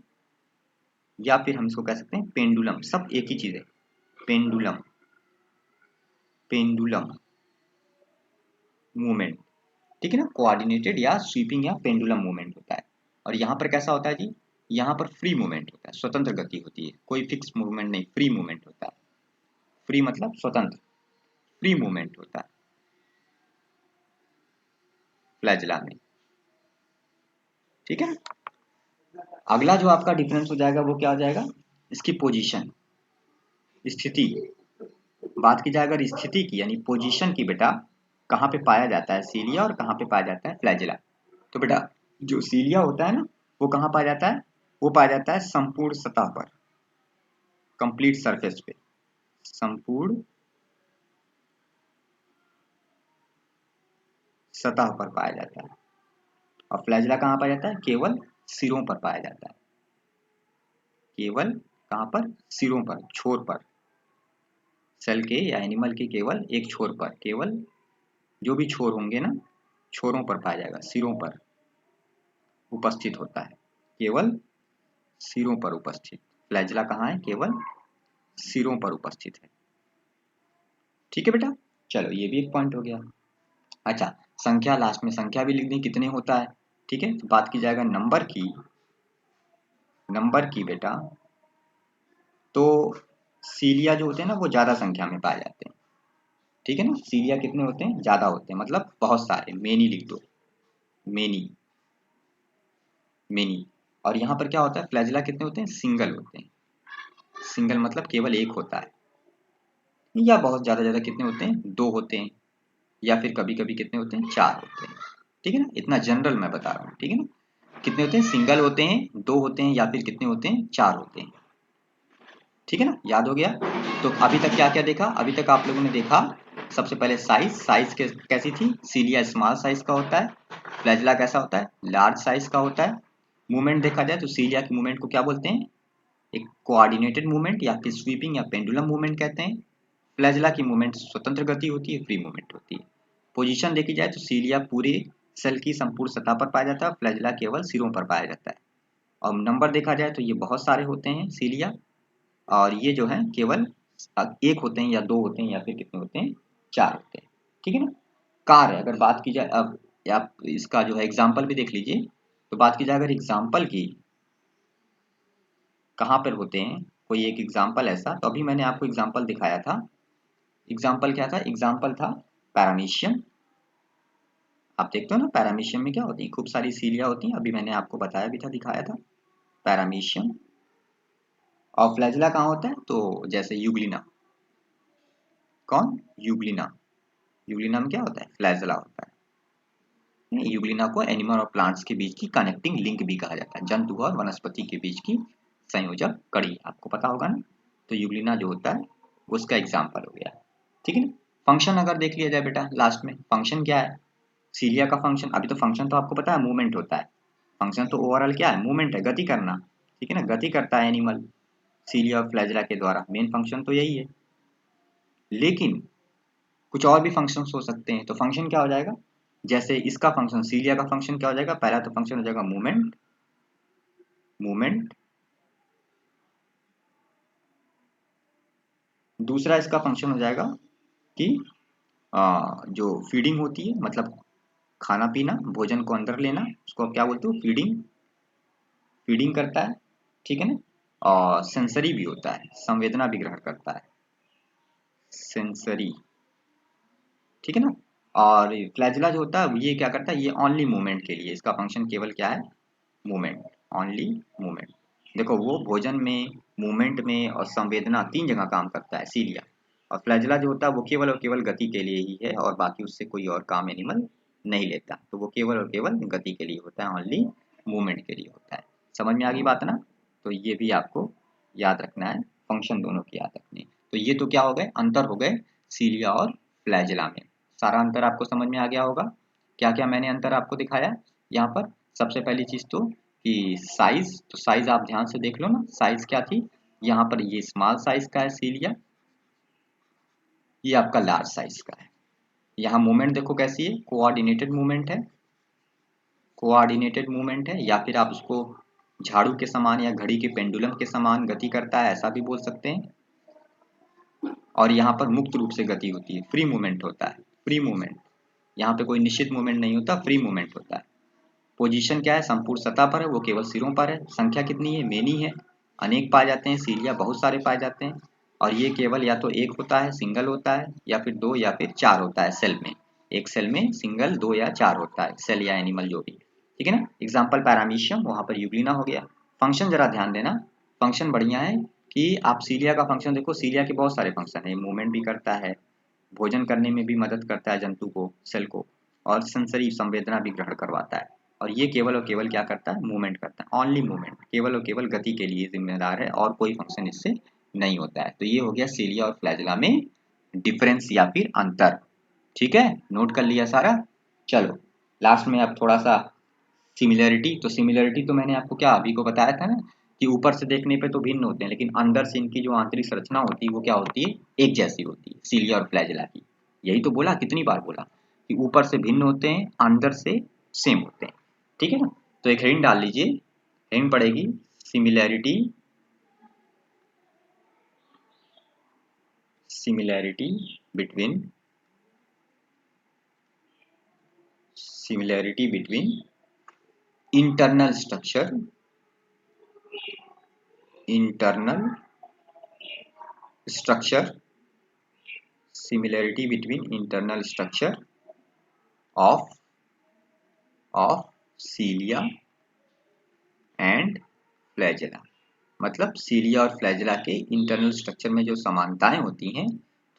या फिर हम इसको कह सकते हैं पेंडुलम, सब एक ही चीज है, पेंडुलम, पेंडुलम मूवमेंट, ठीक है ना। कोऑर्डिनेटेड या स्वीपिंग या पेंडुलम मूवमेंट होता है। और यहाँ पर कैसा होता है जी, यहाँ पर फ्री मूवमेंट होता है, स्वतंत्र गति होती है, कोई फिक्स मूवमेंट नहीं, फ्री मूवमेंट होता है। फ्री मतलब स्वतंत्र, फ्री मूवमेंट होता है फ्लैजिला में, ठीक है। अगला जो आपका डिफरेंस हो जाएगा वो क्या हो जाएगा, इसकी पोजीशन, स्थिति। बात की जाए अगर स्थिति की यानी पोजीशन की बेटा, कहाँ पे पाया जाता है सीलिया और कहाँ पे पाया जाता है फ्लैजिला। तो बेटा जो सीलिया होता है ना, वो कहाँ पाया जाता है, वो पाया जाता है संपूर्ण सतह पर, कंप्लीट सरफेस पे, संपूर्ण सतह पर पाया जाता है। और फ्लैजिला कहाँ पाया जाता है, केवल सिरों पर पाया जाता है, केवल कहाँ पर, सिरों पर, छोर पर, सेल के या एनिमल के केवल एक छोर पर, केवल जो भी छोर होंगे ना, छोरों पर पाया जाएगा, सिरों पर उपस्थित होता है, केवल सिरों पर उपस्थित। फ्लैजिला कहाँ है, केवल सिरों पर उपस्थित है, ठीक है बेटा। चलो ये भी एक पॉइंट हो गया। अच्छा, संख्या, लास्ट में संख्या भी लिख दी कितने होता है, ठीक है। तो बात की जाएगा नंबर की, नंबर की बेटा, तो सीलिया जो होते हैं ना वो ज्यादा संख्या में पाए जाते हैं, ठीक है ना। सीलिया कितने होते हैं, ज्यादा होते हैं, मतलब बहुत सारे, मेनी लिख दो, मेनी, मेनी। और यहाँ पर क्या होता है, फ्लैजिला कितने होते हैं, सिंगल होते हैं, सिंगल मतलब केवल एक होता है, या बहुत ज्यादा ज्यादा कितने होते हैं, दो होते हैं, या फिर कभी कभी कितने होते हैं, चार होते हैं, ठीक है ना। इतना जनरल मैं बता रहा हूँ, ठीक है ना। कितने होते हैं, सिंगल होते हैं, दो होते हैं, या फिर कितने होते हैं, चार होते हैं, ठीक है ना, याद हो गया। तो अभी तक क्या क्या देखा, अभी तक आप लोगों ने देखा सबसे पहले साइज, साइज कैसी थी, सीलिया स्मॉल साइज का होता है, फ्लैजिला कैसा होता है, लार्ज साइज का होता है। मूवमेंट देखा जाए तो सीलिया की मूवमेंट को क्या बोलते हैं, एक कोऑर्डिनेटेड मूवमेंट या फिर स्वीपिंग या पेंडुलम मूवमेंट कहते हैं। फ्लैजिला की मूवमेंट स्वतंत्र गति होती है, फ्री मूवमेंट होती है। पोजीशन देखी जाए तो सीलिया पूरे सेल की संपूर्ण सतह पर पाया जाता है, फ्लैजिला केवल सिरों पर पाया जाता है। और नंबर देखा जाए तो ये बहुत सारे होते हैं सीलिया, और ये जो है केवल एक होते हैं या दो होते हैं या फिर कितने होते हैं, चार होते हैं, ठीक है ना। कार्य अगर बात की जाए, अब आप इसका जो है एग्जाम्पल भी देख लीजिए। तो बात की जाए अगर एग्जाम्पल की, कहाँ पर होते हैं, कोई एक एग्जाम्पल ऐसा, तो अभी मैंने आपको एग्जाम्पल दिखाया था। एग्जाम्पल क्या था, एग्जाम्पल था पैरामीशियम। आप देखते हो ना पैरामीशियम में क्या होती है, खूब सारी सीलिया होती हैं, अभी मैंने आपको बताया भी था, दिखाया था, पैरामीशियम। और फ्लैजिला कहाँ होता है, तो जैसे यूग्लिना, कौन, यूग्लिना, यूग्लिना में क्या होता है, फ्लैजिला होता है। यूग्लिना को एनिमल और प्लांट्स के बीच की कनेक्टिंग लिंक भी कहा जाता है, जंतु और वनस्पति के बीच की संयोजक कड़ी, आपको पता होगा ना। तो यूग्लिना जो होता है उसका एग्जाम्पल हो गया, ठीक है ना। फंक्शन अगर देख लिया जाए बेटा, लास्ट में फंक्शन क्या है, सीलिया का फंक्शन, अभी तो फंक्शन तो आपको पता है मूवमेंट होता है, फंक्शन तो ओवरऑल क्या है, मूवमेंट है, गति करना, ठीक है ना, गति करता है एनिमल सीलिया और फ्लैजिला के द्वारा, मेन फंक्शन तो यही है। लेकिन कुछ और भी फंक्शंस हो सकते हैं, तो फंक्शन क्या हो जाएगा, जैसे इसका फंक्शन, सीलिया का फंक्शन क्या हो जाएगा, पहला तो फंक्शन हो जाएगा मूवमेंट, मूवमेंट। दूसरा इसका फंक्शन हो जाएगा कि जो फीडिंग होती है, मतलब खाना पीना, भोजन को अंदर लेना, उसको आप क्या बोलते हो, फीडिंग, फीडिंग करता है, ठीक है ना। और सेंसरी भी होता है, संवेदना भी ग्रहण करता है, सेंसरी, ठीक है ना। और फ्लैजिला जो होता है ये क्या करता है, ये ओनली मूवमेंट के लिए, इसका फंक्शन केवल क्या है, मूवमेंट, ओनली मूवमेंट। देखो वो भोजन में, मूवमेंट में और संवेदना, तीन जगह काम करता है सीलिया। और फ्लैजिला जो होता है वो केवल और केवल गति के लिए ही है, और बाकी उससे कोई और काम एनिमल नहीं लेता, तो वो केवल और केवल गति के लिए होता है, ओनली मूवमेंट के लिए होता है। समझ में आ गई बात ना। तो ये भी आपको याद रखना है, फंक्शन दोनों की याद रखनी है। तो ये तो क्या हो गए, अंतर हो गए सीलिया और फ्लैजिला में। सारा अंतर आपको समझ में आ गया होगा। क्या क्या मैंने अंतर आपको दिखाया यहाँ पर, सबसे पहली चीज तो कि साइज, तो साइज आप ध्यान से देख लो ना, साइज क्या थी, यहाँ पर ये स्मॉल साइज का है सीलिया, ये आपका लार्ज साइज का है। यहाँ मूवमेंट देखो कैसी है, कोऑर्डिनेटेड मूवमेंट है, कोऑर्डिनेटेड मूवमेंट है, या फिर आप उसको झाड़ू के समान या घड़ी के पेंडुलम के समान गति करता है, ऐसा भी बोल सकते हैं। और यहाँ पर मुक्त रूप से गति होती है, फ्री मूवमेंट होता है, फ्री मूवमेंट, यहाँ पे कोई निश्चित मूवमेंट नहीं होता, फ्री मूवमेंट होता है। पोजीशन क्या है, संपूर्ण सतह पर है, वो केवल सिरों पर है। संख्या कितनी है, मेनी है, अनेक पाए जाते हैं, सीलिया बहुत सारे पाए जाते हैं। और ये केवल या तो एक होता है, सिंगल होता है, या फिर दो या फिर चार होता है सेल में, एक सेल में सिंगल, दो या चार होता है, सेल या एनिमल जो भी, ठीक है ना। एग्जाम्पल पैरामीशियम, वहां पर यूग्लिना हो गया। फंक्शन जरा ध्यान देना, फंक्शन बढ़िया है कि आप सीलिया का फंक्शन देखो, सीलिया के बहुत सारे फंक्शन है, मूवमेंट भी करता है, भोजन करने में भी मदद करता है जंतु को, सेल को, और सेंसरी संवेदना भी ग्रहण करवाता है। और ये केवल और केवल क्या करता है, मूवमेंट करता है, ओनली मूवमेंट, केवल और केवल गति के लिए जिम्मेदार है, और कोई फंक्शन इससे नहीं होता है। तो ये हो गया सीलिया और फ्लैजिला में डिफरेंस या फिर अंतर, ठीक है, नोट कर लिया सारा। चलो लास्ट में अब थोड़ा सा सिमिलैरिटी, तो सिमिलैरिटी तो मैंने आपको क्या अभी को बताया था ना, कि ऊपर से देखने पे तो भिन्न होते हैं, लेकिन अंदर से इनकी जो आंतरिक संरचना होती है वो क्या होती है, एक जैसी होती है, सीलिया और फ्लैजिला की। यही तो बोला, कितनी बार बोला कि ऊपर से भिन्न होते हैं, अंदर से सेम होते हैं, ठीक है ना। तो एक हेडिंग डाल लीजिए, हेडिंग पड़ेगी similarity, similarity between, similarity between internal structure, internal structure, similarity between internal structure of cilia and flagella। मतलब सीलिया और फ्लैजिला के इंटरनल स्ट्रक्चर में जो समानताएं होती हैं,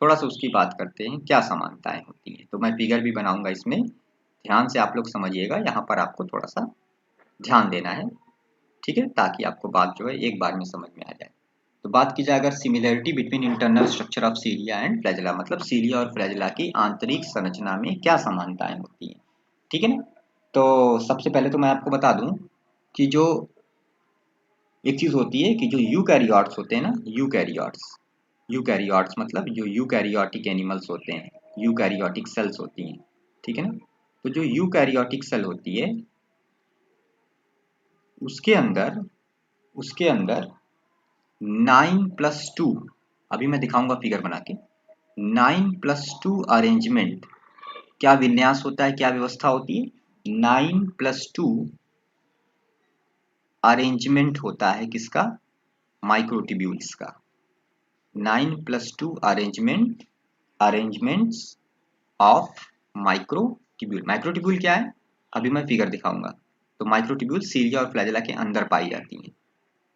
थोड़ा सा उसकी बात करते हैं, क्या समानताएं होती हैं। तो मैं फिगर भी बनाऊंगा इसमें, ध्यान से आप लोग समझिएगा, यहाँ पर आपको थोड़ा सा ध्यान देना है, ठीक है, ताकि आपको बात जो है एक बार में समझ में आ जाए। तो बात की जाए अगर similarity between internal structure of cilia and flagella, मतलब सीलिया और फ्लैजिला की आंतरिक संरचना में क्या समानताएं होती हैं, ठीक है ना। तो सबसे पहले तो मैं आपको बता दूं कि जो एक चीज होती है कि जो यूकैरियोट्स होते हैं ना, यूकैरियोट्स, यूकैरियोट्स मतलब जो यूकैरियोटिक एनिमल्स होते हैं, यूकैरियोटिक सेल्स होती हैं, ठीक है ना। तो जो यूकैरियोटिक सेल होती है उसके अंदर, उसके अंदर 9+2, अभी मैं दिखाऊंगा फिगर बना के, 9+2 अरेंजमेंट, क्या विन्यास होता है, क्या व्यवस्था होती है, 9+2 अरेंजमेंट होता है किसका, माइक्रोट्यूब्यूल्स का। 9+2 arrangement, arrangements of microtubule. Microtubule क्या है, अभी मैं फिगर दिखाऊंगा। तो माइक्रोट्यूब्यूल सीलिया और फ्लैजिला के अंदर पाई जाती हैं।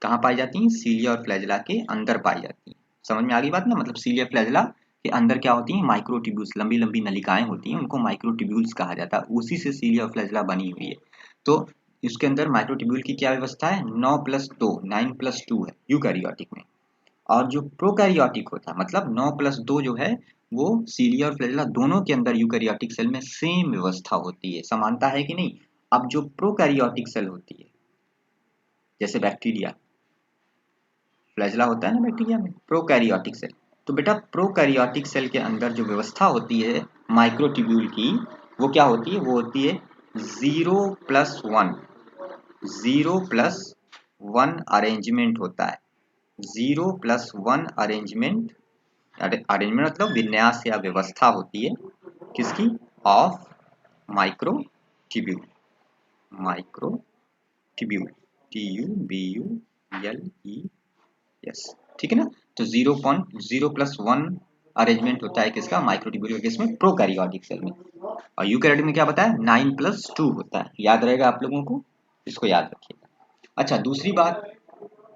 कहाँ पाई जाती हैं, सीलिया और फ्लैजिला के अंदर पाई जाती हैं। समझ में आ गई बात ना, मतलब सीलिया फ्लैजिला के अंदर क्या होती हैं, माइक्रोट्यूब्यूल्स, लंबी लंबी नलिकाएं होती हैं, उनको माइक्रोट्यूब्यूल्स कहा जाता है, उसी से सीलिया और फ्लैजिला बनी हुई है। तो इसके अंदर माइक्रोट्यूब्यूल की क्या व्यवस्था है, 9+2, 9+2 है यूकैरियोटिक में। और जो प्रोकैरियोटिक होता है, मतलब 9+2 जो है वो सीलिया और फ्लैजिला दोनों के अंदर यूकैरियोटिक सेल में सेम व्यवस्था होती है, समानता है कि नहीं। अब जो प्रोकैरियोटिक सेल होती है, जैसे बैक्टीरिया, फ्लैजिला होता है ना बैक्टीरिया में, प्रोकैरियोटिक सेल, तो बेटा प्रोकैरियोटिक सेल के अंदर जो व्यवस्था होती है माइक्रोट्यूब्यूल की, वो क्या होती है, वो होती है 0+1, 0+1 अरेंजमेंट होता है, 0+1 अरेंजमेंट, अरेंजमेंट मतलब विन्यास या व्यवस्था होती है किसकी, of microtubule, microtubule, TUBULE, yes, ठीक है ना। तो 0.0+1 अरेंजमेंट होता है किसका, माइक्रोट्यूब्यूल के केस में, प्रोकैरियोटिक सेल में। और यूकैरियोटिक में क्या बताया, 9+2 होता है, याद रहेगा आप लोगों को, इसको याद रखिएगा। अच्छा दूसरी बात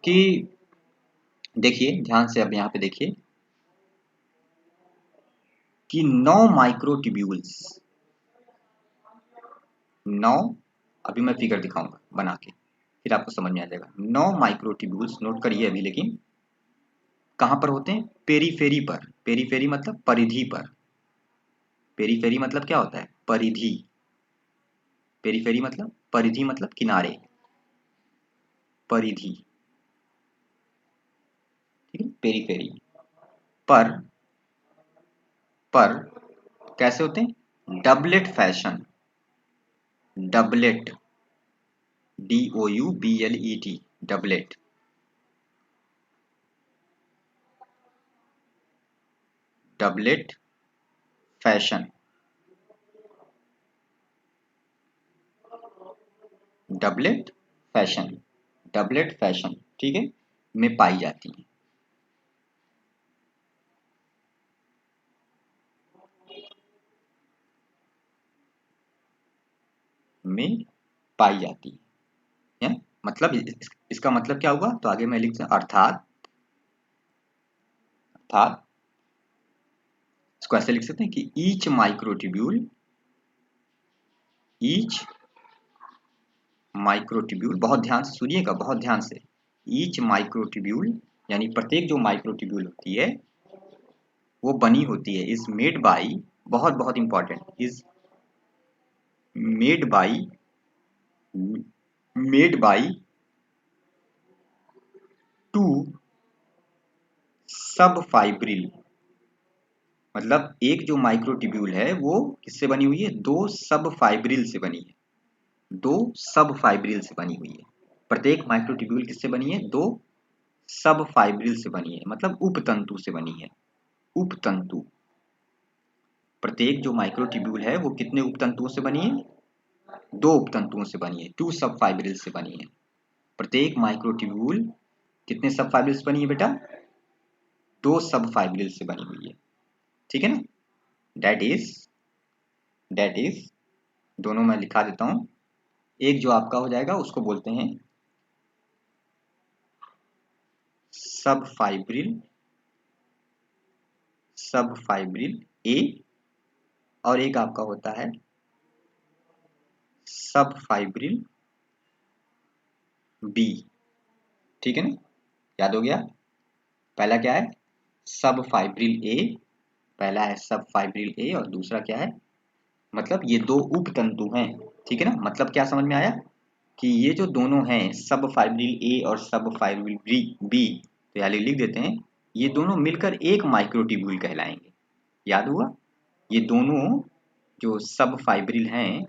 कि देखिए ध्यान से, अब यहाँ पे देखिए कि 9 माइक्रोट्यूब्यूल्स, 9, अभी मैं फिगर दिखाऊंगा बना के, फिर आपको समझ में आ जाएगा। 9 माइक्रोट्यूब्यूल्स, नोट करिए अभी, लेकिन कहाँ पर होते हैं, पेरीफेरी पर, पेरीफेरी मतलब परिधि पर, पेरीफेरी मतलब क्या होता है, परिधि, पेरीफेरी मतलब परिधि मतलब किनारे, परिधि, ठीक है, पेरीफेरी। पर कैसे होते हैं? Doublet fashion, doublet, DOUBLET, doublet. Doublet fashion, doublet fashion, doublet fashion, ठीक है, में पाई जाती है। में पाई जाती है, मतलब इसका मतलब क्या हुआ? तो आगे मैं लिख अर्थात इसको ऐसे लिख सकते हैं कि ईच माइक्रोट्यूब्यूल, ईच माइक्रोट्यूब्यूल, बहुत ध्यान से सुनिएगा, बहुत ध्यान से। ईच माइक्रोट्यूब्यूल यानी प्रत्येक जो माइक्रोट्यूब्यूल होती है वो बनी होती है, इज मेड बाई, बहुत बहुत important, is made by, made by two सब फाइब्रिल। मतलब एक जो माइक्रोट्यूब्यूल है वो किससे बनी हुई है? दो सब फाइब्रिल से बनी है, दो सब फाइब्रिल से बनी हुई है। प्रत्येक माइक्रोट्यूब्यूल किससे बनी है? दो सब फाइब्रिल से बनी है, मतलब उपतंतु से बनी है, उपतंतु। प्रत्येक जो माइक्रोट्यूब्यूल है वो कितने उपतंतुओं से बनी है? दो उपतंतुओं से बनी है, टू सब फाइब्रिल से बनी है। प्रत्येक माइक्रोट्यूब्यूल कितने सब फाइब्रिल से बनी है बेटा? दो सब फाइब्रिल से बनी हुई है, ठीक है ना। दैट इज दोनों मैं लिखा देता हूं। एक जो आपका हो जाएगा उसको बोलते हैं सब फाइब्रिल, सब फाइब्रिल ए, और एक आपका होता है सब फाइब्रिल बी, ठीक है ना, याद हो गया। पहला क्या है? सब फाइब्रिल ए, पहला है सब फाइब्रिल ए, और दूसरा क्या है? मतलब ये दो उपतंतु हैं, ठीक है ना। मतलब क्या समझ में आया कि ये जो दोनों हैं सब फाइब्रिल ए और सब फाइब्रिल बी, तो यहाँ लिख देते हैं, ये दोनों मिलकर एक माइक्रोट्यूब्यूल कहलाएंगे। याद हुआ? ये दोनों जो सब फाइब्रिल हैं,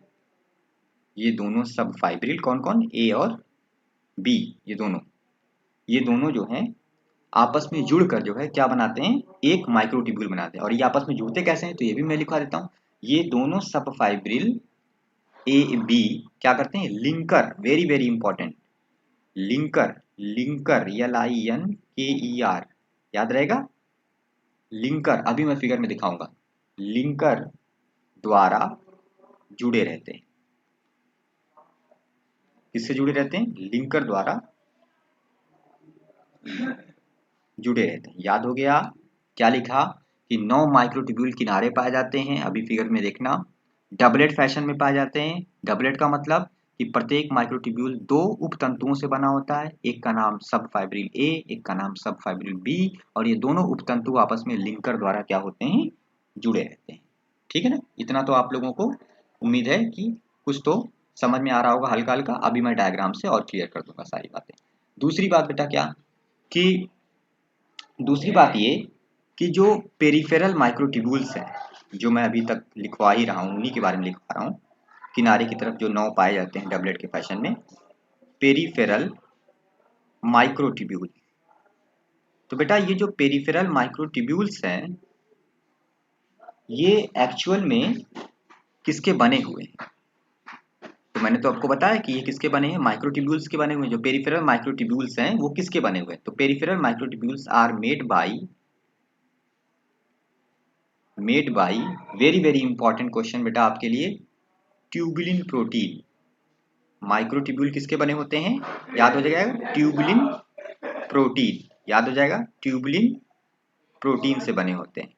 ये दोनों सब फाइब्रिल कौन कौन? ए और बी, ये दोनों जो हैं आपस में जुड़कर जो है क्या बनाते हैं? एक माइक्रोट्यूब्यूल बनाते हैं। और ये आपस में जुड़ते कैसे हैं? तो ये भी मैं लिखवा देता हूँ। ये दोनों सब फाइब्रिल ए बी क्या करते हैं? Linker, very very important, linker, linker, LINKER, याद रहेगा। लिंकर, अभी मैं फिगर में दिखाऊंगा, लिंकर द्वारा जुड़े रहते हैं। किससे जुड़े रहते हैं? लिंकर द्वारा जुड़े रहते हैं। याद हो गया? क्या लिखा कि 9 माइक्रोट्यूब्यूल किनारे पाए जाते हैं, अभी फिगर में देखना, डबलेट फैशन में पाए जाते हैं। डबलेट का मतलब कि प्रत्येक माइक्रोट्यूब्यूल दो उपतंतुओं से बना होता है, एक का नाम सब फाइब्रिल ए, एक का नाम सब फाइब्रिल बी, और ये दोनों उपतंतु आपस में लिंकर द्वारा क्या होते हैं? जुड़े रहते हैं, ठीक है ना। इतना तो आप लोगों को उम्मीद है कि कुछ तो समझ में आ रहा होगा हल्का हल्का। अभी मैं डायग्राम से और क्लियर कर दूंगा सारी बातें। दूसरी बात बेटा क्या कि दूसरी बात ये कि जो पेरिफेरल माइक्रोट्यूब्यूल्स हैं, जो मैं अभी तक लिखवा ही रहा हूँ, उन्हीं के बारे में लिखवा रहा हूँ, किनारे की तरफ जो 9 पाए जाते हैं डबलेट के फैशन में, पेरिफेरल माइक्रोट्यूब्यूल। तो बेटा ये जो पेरिफेरल माइक्रोट्यूब्यूल्स हैं ये एक्चुअल में किसके बने हुए हैं? तो मैंने तो आपको बताया कि ये किसके बने हैं? माइक्रोट्यूब्यूल्स के बने हुए हैं। जो पेरिफेरल माइक्रोट्यूब्यूल्स हैं वो किसके बने हुए हैं? तो peripheral microtubules are made by very very important question बेटा आपके लिए, ट्यूबुलिन प्रोटीन। माइक्रोट्यूब्यूल किसके बने होते हैं? याद हो जाएगा, ट्यूबुलिन प्रोटीन, याद हो जाएगा, ट्यूबुलिन प्रोटीन से बने होते हैं।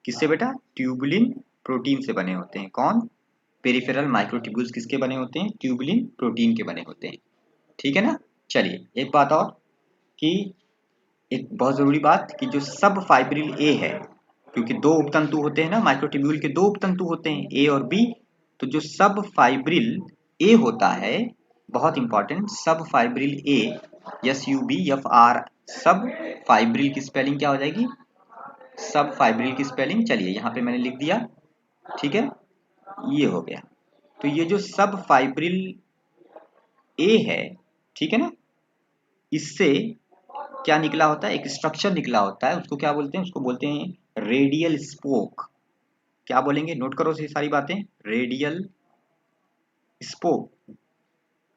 किससे बेटा? ट्यूबुलिन प्रोटीन से बने होते हैं। कौन? पेरिफेरल माइक्रोट्यूब्यूल्स किसके बने होते हैं? ट्यूबुलिन प्रोटीन के बने होते हैं, ठीक है ना। चलिए एक बात और कि एक बहुत जरूरी बात कि जो सब फाइब्रिल ए है, क्योंकि दो उपतंतु होते हैं ना, माइक्रोट्यूब्यूल के दो उपतंतु होते हैं ए और बी, तो जो सब फाइब्रिल ए होता है बहुत इंपॉर्टेंट, सब फाइब्रिल ए, SUBFR, सब फाइब्रिल की स्पेलिंग क्या हो जाएगी? सब फाइब्रिल की स्पेलिंग, चलिए यहाँ पे मैंने लिख दिया, ठीक है, ये हो गया। तो ये जो सब फाइब्रिल ए है, ठीक है ना, इससे क्या निकला होता है? एक स्ट्रक्चर निकला होता है, उसको क्या बोलते हैं? उसको बोलते हैं रेडियल स्पोक। क्या बोलेंगे? नोट करो ये सारी बातें। Radial spoke,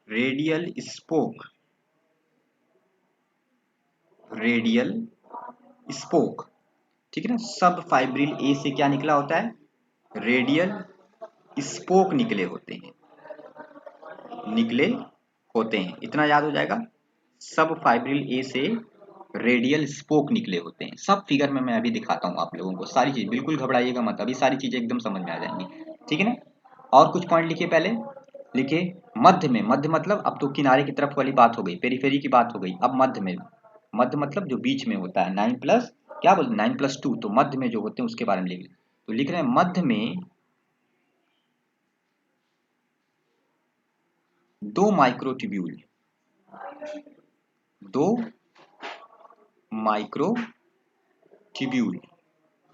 radial spoke, radial spoke, ठीक है ना। सब फाइब्रिल ए से क्या निकला होता है? रेडियल स्पोक निकले होते हैं, निकले होते हैं, इतना याद हो जाएगा। सब फाइब्रिल ए से रेडियल स्पोक निकले होते हैं। सब फिगर में मैं अभी दिखाता हूँ आप लोगों को, सारी चीज, बिल्कुल घबराइएगा मत, अभी सारी चीजें एकदम समझ में आ जाएंगी, ठीक है ना। और कुछ पॉइंट लिखिए, पहले लिखिए मध्य में। मध्य मतलब अब तो किनारे की तरफ वाली बात हो गई, पेरीफेरी की बात हो गई, अब मध्य में। मध्य मतलब जो बीच में होता है, 9 प्लस क्या बोलते, 9+2, तो मध्य में जो होते हैं उसके बारे में लिख, तो लिख रहे हैं मध्य में दो माइक्रोट्यूब्यूल, दो माइक्रोट्यूब्यूल,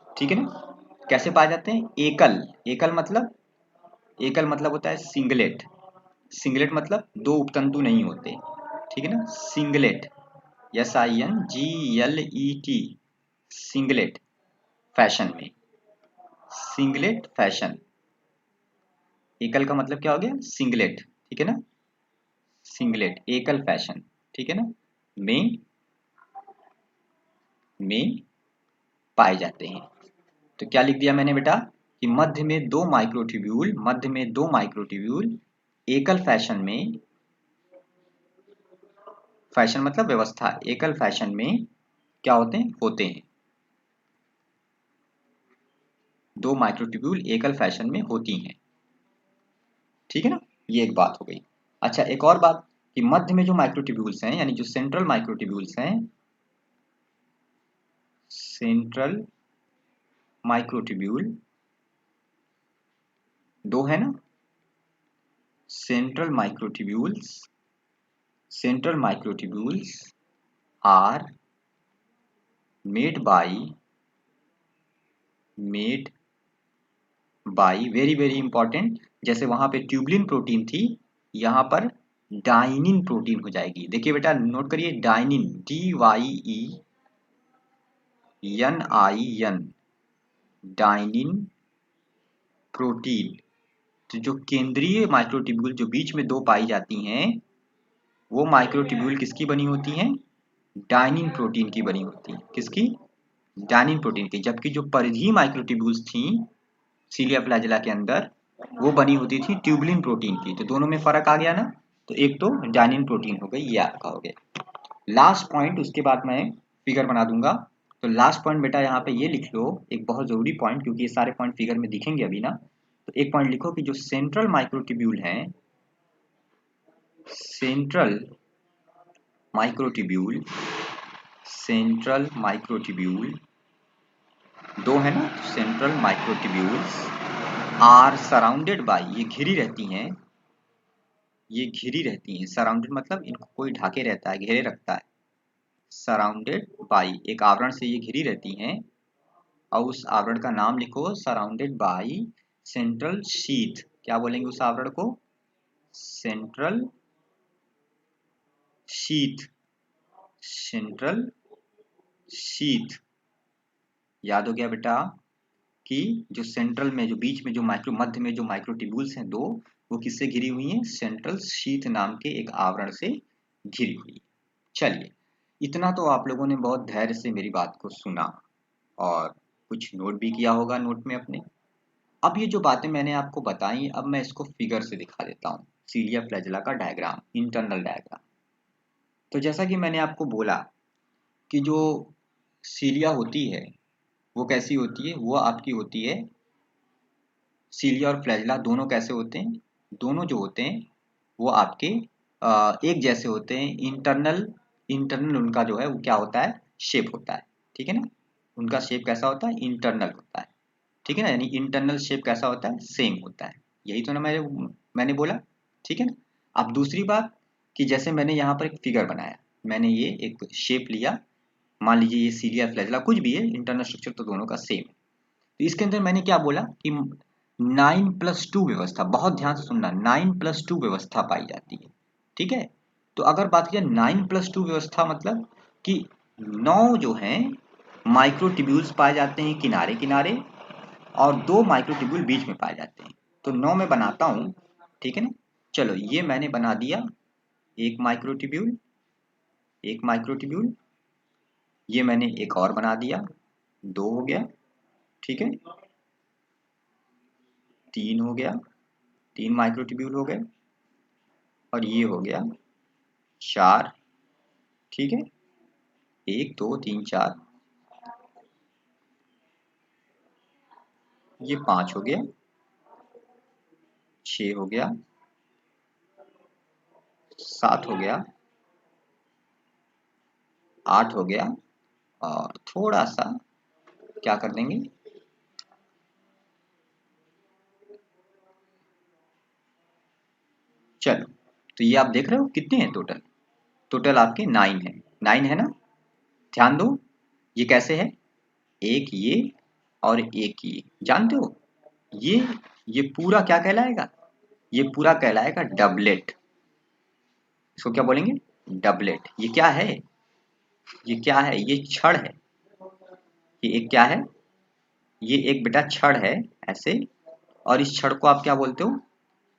ठीक है ना। कैसे पाए जाते हैं? एकल, एकल मतलब, एकल मतलब होता है सिंगलेट, सिंगलेट मतलब दो उपतंतु नहीं होते, ठीक है ना। सिंगलेट, SINGLET, सिंगलेट फैशन में, सिंगलेट फैशन, एकल का मतलब क्या हो गया? सिंगलेट, ठीक है ना, सिंगलेट एकल फैशन, ठीक है ना, में पाए जाते हैं। तो क्या लिख दिया मैंने बेटा कि मध्य में दो माइक्रोट्यूब्यूल, मध्य में दो माइक्रोट्यूब्यूल एकल फैशन में, फैशन मतलब व्यवस्था, एकल फैशन में क्या होते हैं? होते हैं, दो माइक्रोट्यूब्यूल एकल फैशन में होती हैं, ठीक है ना। ये एक बात हो गई। अच्छा, एक और बात कि मध्य में जो माइक्रोट्यूब्यूल्स हैं, यानी जो सेंट्रल माइक्रोट्यूब्यूल्स हैं, सेंट्रल माइक्रोट्यूब्यूल दो है ना, central microtubules, central microtubules are made by, made by, very very important, जैसे वहां पे ट्यूबलिन प्रोटीन थी, यहां पर डाइनिन प्रोटीन हो जाएगी। देखिए बेटा नोट करिए, डाइनिन, DYENIN, डाइनिन प्रोटीन। तो जो केंद्रीय माइक्रोट्यूब्यूल जो बीच में दो पाई जाती हैं, वो माइक्रोट्यूब्यूल किसकी बनी होती हैं? डाइनिन प्रोटीन की बनी होती है। किसकी? डाइनिन प्रोटीन की। जबकि जो परिधीय माइक्रोट्यूब्यूल्स थी सीलिया फ्लैजेला के अंदर, वो बनी होती थी ट्यूबलिन प्रोटीन की। तो दोनों में फर्क आ गया ना, तो एक तो डाइनिन प्रोटीन हो गई, ये आपका हो गया लास्ट पॉइंट। उसके बाद मैं फिगर बना दूंगा। तो लास्ट पॉइंट बेटा यहाँ पे ये लिख लो, एक बहुत जरूरी पॉइंट, क्योंकि ये सारे पॉइंट फिगर में दिखेंगे अभी ना। तो एक पॉइंट लिखो कि जो सेंट्रल माइक्रोट्यूब्यूल है, सेंट्रल माइक्रोट्यूब्यूल, सेंट्रल माइक्रोट्यूब्यूल दो है ना, central microtubules are surrounded by, ये घिरी रहती हैं, ये घिरी रहती हैं, सराउंडेड मतलब इनको कोई ढाके रहता है, घेरे रखता है, सराउंडेड बाई, एक आवरण से ये घिरी रहती हैं, और उस आवरण का नाम लिखो सराउंडेड बाई सेंट्रल शीथ। क्या बोलेंगे उस आवरण को? Central sheath, central sheath. याद हो गया बेटा कि जो सेंट्रल में, जो बीच में, जो माइक्रो, मध्य में जो माइक्रोट्यूब्यूल्स हैं दो, वो किससे घिरी हुई हैं? सेंट्रल शीथ नाम के एक आवरण से घिरी हुई। चलिए, इतना तो आप लोगों ने बहुत धैर्य से मेरी बात को सुना और कुछ नोट भी किया होगा नोट में अपने। अब ये जो बातें मैंने आपको बताई, अब मैं इसको फिगर से दिखा देता हूँ, सीलिया फ्लैजेला का डायग्राम, इंटरनल डायग्राम। तो जैसा कि मैंने आपको बोला कि जो सीलिया होती है वो कैसी होती है? वो आपकी होती है, सीलिया और फ्लैजेला दोनों कैसे होते हैं? दोनों जो होते हैं वो आपके एक जैसे होते हैं। इंटरनल, इंटरनल उनका जो है वो क्या होता है? शेप होता है, ठीक है ना। उनका शेप कैसा होता है? इंटरनल होता है, ठीक है ना। यानी इंटरनल शेप कैसा होता है? सेम होता है। यही तो ना मैंने बोला, ठीक है ना। अब दूसरी बात कि जैसे मैंने यहाँ पर एक फिगर बनाया, मैंने ये एक शेप लिया, मान लीजिए ये सीलिया फ्लैजेला कुछ भी है, इंटरनल स्ट्रक्चर तो दोनों का सेम है। तो इसके अंदर मैंने क्या बोला कि 9+2 व्यवस्था, बहुत ध्यान से सुनना, 9+2 व्यवस्था पाई जाती है। ठीक है, तो अगर बात की जाए 9+2 व्यवस्था मतलब कि 9 जो हैं माइक्रोट्यूब्यूल्स पाए जाते हैं किनारे किनारे, और 2 माइक्रोट्यूब्यूल बीच में पाए जाते हैं। तो 9 में बनाता हूँ, ठीक है ना। चलो ये मैंने बना दिया एक माइक्रोट्यूब्यूल, एक माइक्रोट्यूब्यूल, ये मैंने एक और बना दिया, 2 हो गया, ठीक है, 3 हो गया, 3 माइक्रोट्यूब्यूल हो गए, और ये हो गया 4, ठीक है, 1 2 3 4, ये 5 हो गया, 6 हो गया, 7 हो गया, 8 हो गया, और थोड़ा सा क्या कर देंगे, चलो, तो ये आप देख रहे हो कितने हैं टोटल, टोटल आपके 9 है, 9 है ना। ध्यान दो, ये कैसे है, एक ये और एक ये, जानते हो ये पूरा क्या कहलाएगा, ये पूरा कहलाएगा डबलेट। इसको क्या बोलेंगे, डबलेट। ये क्या है, ये क्या है, ये छड़ है, ये एक क्या है, ये एक बेटा छड़ है ऐसे, और इस छड़ को आप क्या बोलते हो,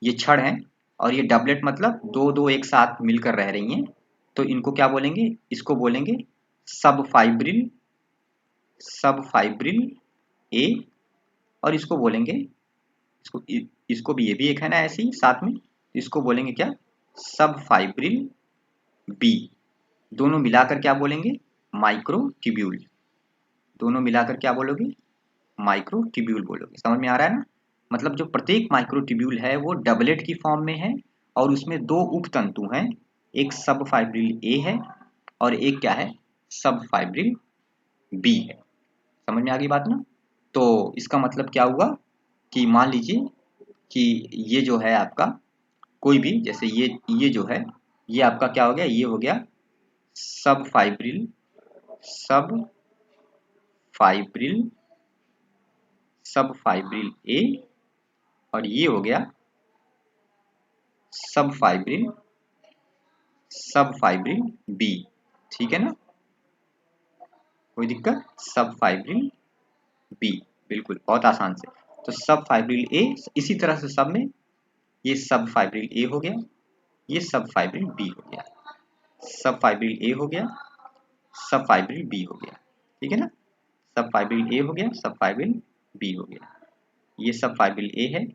ये छड़ है, और ये डबलेट मतलब दो दो एक साथ मिलकर रह रही हैं, तो इनको क्या बोलेंगे, इसको बोलेंगे सब फाइब्रिल, सब फाइब्रिल ए, और इसको बोलेंगे, इसको भी, ये भी एक है ना ऐसे ही साथ में, इसको बोलेंगे क्या, सब फाइब्रिल बी। दोनों मिलाकर क्या बोलेंगे, माइक्रोट्यूब्यूल। दोनों मिलाकर क्या बोलोगे, माइक्रोट्यूब्यूल बोलोगे। समझ में आ रहा है ना, मतलब जो प्रत्येक माइक्रोट्यूब्यूल है वो डबलेट की फॉर्म में है, और उसमें 2 उपतंतु हैं, एक सब फाइब्रिल ए है और एक क्या है, सब फाइब्रिल बी है। समझ में आ गई बात ना। तो इसका मतलब क्या हुआ कि मान लीजिए कि ये जो है आपका कोई भी, जैसे ये जो है, ये आपका क्या हो गया, ये हो गया सब फाइब्रिल, सब फाइब्रिल, सब फाइब्रिल ए, और ये हो गया सब फाइब्रिल, सब फाइब्रिल बी। ठीक है ना, कोई दिक्कत, सब फाइब्रिल बी, बिल्कुल बहुत आसान से। तो सब फाइब्रिल ए, इसी तरह से सब में, ये सब फाइब्रिल ए हो गया, ये सब फाइब्रिल बी हो गया, सब फाइब्रिल ए हो गया, सब फाइब्रिल बी हो गया, ठीक है ना। सब फाइब्रिल ए हो गया, सब फाइब्रिल बी हो गया, ये सब फाइब्रिल ए है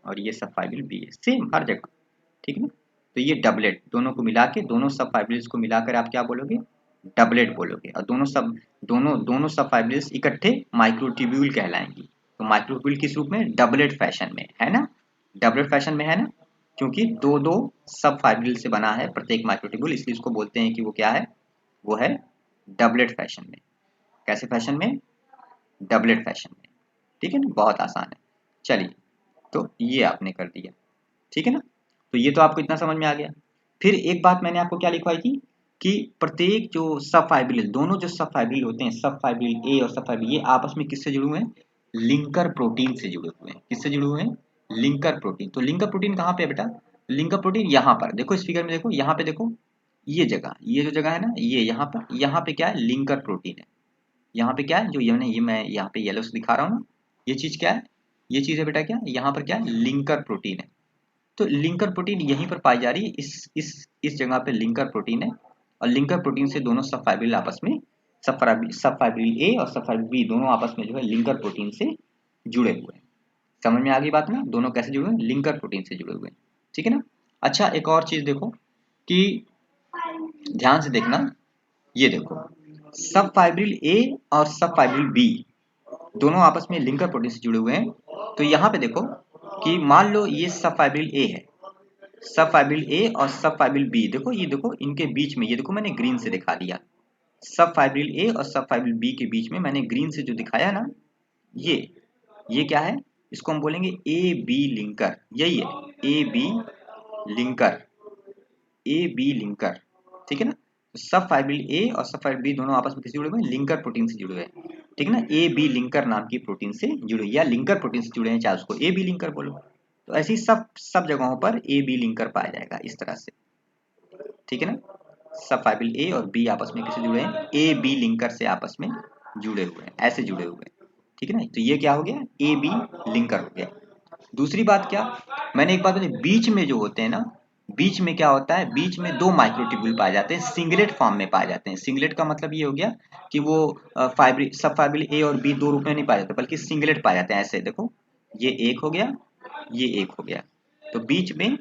और ये सब फाइब्रिल बी है, सेम हर जगह, ठीक है ना। तो ये डबलेट, दोनों को मिला के, दोनों सब फाइब्रिल्स को मिलाकर आप क्या बोलोगे, डबलेट बोलोगे, और दोनों सब फाइब्रिल्स इकट्ठे माइक्रोट्यूब्यूल कहलाएंगी। तो माइक्रोट्यूब्यूल किस रूप में, डबलेट फैशन में है ना, डबलेट फैशन में है ना, क्योंकि दो दो सब फाइब्रिल से बना है प्रत्येक माइक्रोट्यूब्यूल, इसलिए इसको बोलते हैं कि वो क्या है, वो है डबलेट फैशन में। कैसे फैशन में, डबलेट फैशन में, ठीक है ना, बहुत आसान है। चलिए, तो ये आपने कर दिया, ठीक है ना। तो ये तो आपको इतना समझ में आ गया। फिर एक बात मैंने आपको क्या लिखवाई थी कि प्रत्येक जो सब फाइब्रिल, दोनों जो सब फाइब्रिल होते हैं, सब फाइब्रिल ए और सब फाइब्रिल, ये आपस में किससे जुड़े हुए हैं, लिंकर प्रोटीन से जुड़े हुए हैं। किससे जुड़े हुए हैं, लिंकर प्रोटीन। तो लिंकर प्रोटीन कहाँ पे है बेटा, लिंकर प्रोटीन यहाँ पर देखो, इस फिगर में देखो, यहाँ पे देखो, ये जगह, ये जो जगह है ना, ये यहाँ पे क्या है, लिंकर प्रोटीन है। यहाँ पे क्या है, जो ये मैं यहाँ पे येलो से दिखा रहा हूँ ना, ये चीज क्या है, ये चीज है बेटा क्या, यहाँ पर क्या है, लिंकर प्रोटीन है। तो लिंकर प्रोटीन यहीं पर पाई जा रही है, इस जगह पे लिंकर प्रोटीन है, और लिंकर प्रोटीन से दोनों सब फाइब्रिल आपस में, सब फाइब्रिल ए और सब फाइब्रिल बी दोनों आपस में जो है लिंकर प्रोटीन से जुड़े हुए हैं। समझ में आ गई बात ना, दोनों कैसे जुड़े हैं, लिंकर प्रोटीन से जुड़े हुए हैं, ठीक है ना। अच्छा, एक और चीज देखो कि ध्यान से देखना, ये देखो, सब फाइब्रिल ए और सब फाइब्रिल बी दोनों आपस में लिंकर प्रोटीन से जुड़े हुए हैं। तो यहाँ पे देखो कि मान लो ये सब फाइब्रिल ए है, सब फाइब्रिल ए और सब फाइब्रिल बी, देखो ये देखो इनके बीच में, ये देखो मैंने ग्रीन से दिखा दिया, सब फाइब्रिल ए और सब फाइब्रिल बी के बीच में मैंने ग्रीन से जो दिखाया ना, ये क्या है, इसको हम बोलेंगे ए बी लिंकर, यही है A B linker, A B linker, ठीक है ना। तो सब फाइब्रिल ए और सब फाइब्रिल बी दोनों आपस में किससे जुड़े हुए हैं, लिंकर प्रोटीन से जुड़े हुए हैं, ठीक है ना। ए बी लिंकर नाम की प्रोटीन से जुड़े या लिंकर प्रोटीन से जुड़े हैं, चाहे उसको ए बी लिंकर बोलो। तो ऐसी सब जगहों पर ए बी लिंकर पाया जाएगा इस तरह से, ठीक है ना। सब फाइब्रिल ए और बी आपस में किससे जुड़े हैं, ए बी लिंकर से आपस में जुड़े हुए हैं, ऐसे जुड़े हुए हैं, ठीक है ना। तो ये क्या हो गया, ए बी लिंकर हो गया। दूसरी बात क्या, मैंने एक बात बताई, बीच में जो होते हैं ना, बीच में क्या होता है, बीच में दो माइक्रोट्यूब्यूल पाए जाते हैं, सिंगलेट फॉर्म में पाए जाते हैं। सिंगलेट का मतलब ये हो गया कि वो फाइब्रिल सब फाइब्रिल ए और बी दो रूप में नहीं पाए जाते, बल्कि सिंगलेट पाए जाते हैं। ऐसे देखो, ये एक हो गया, ये एक हो गया, तो बीच में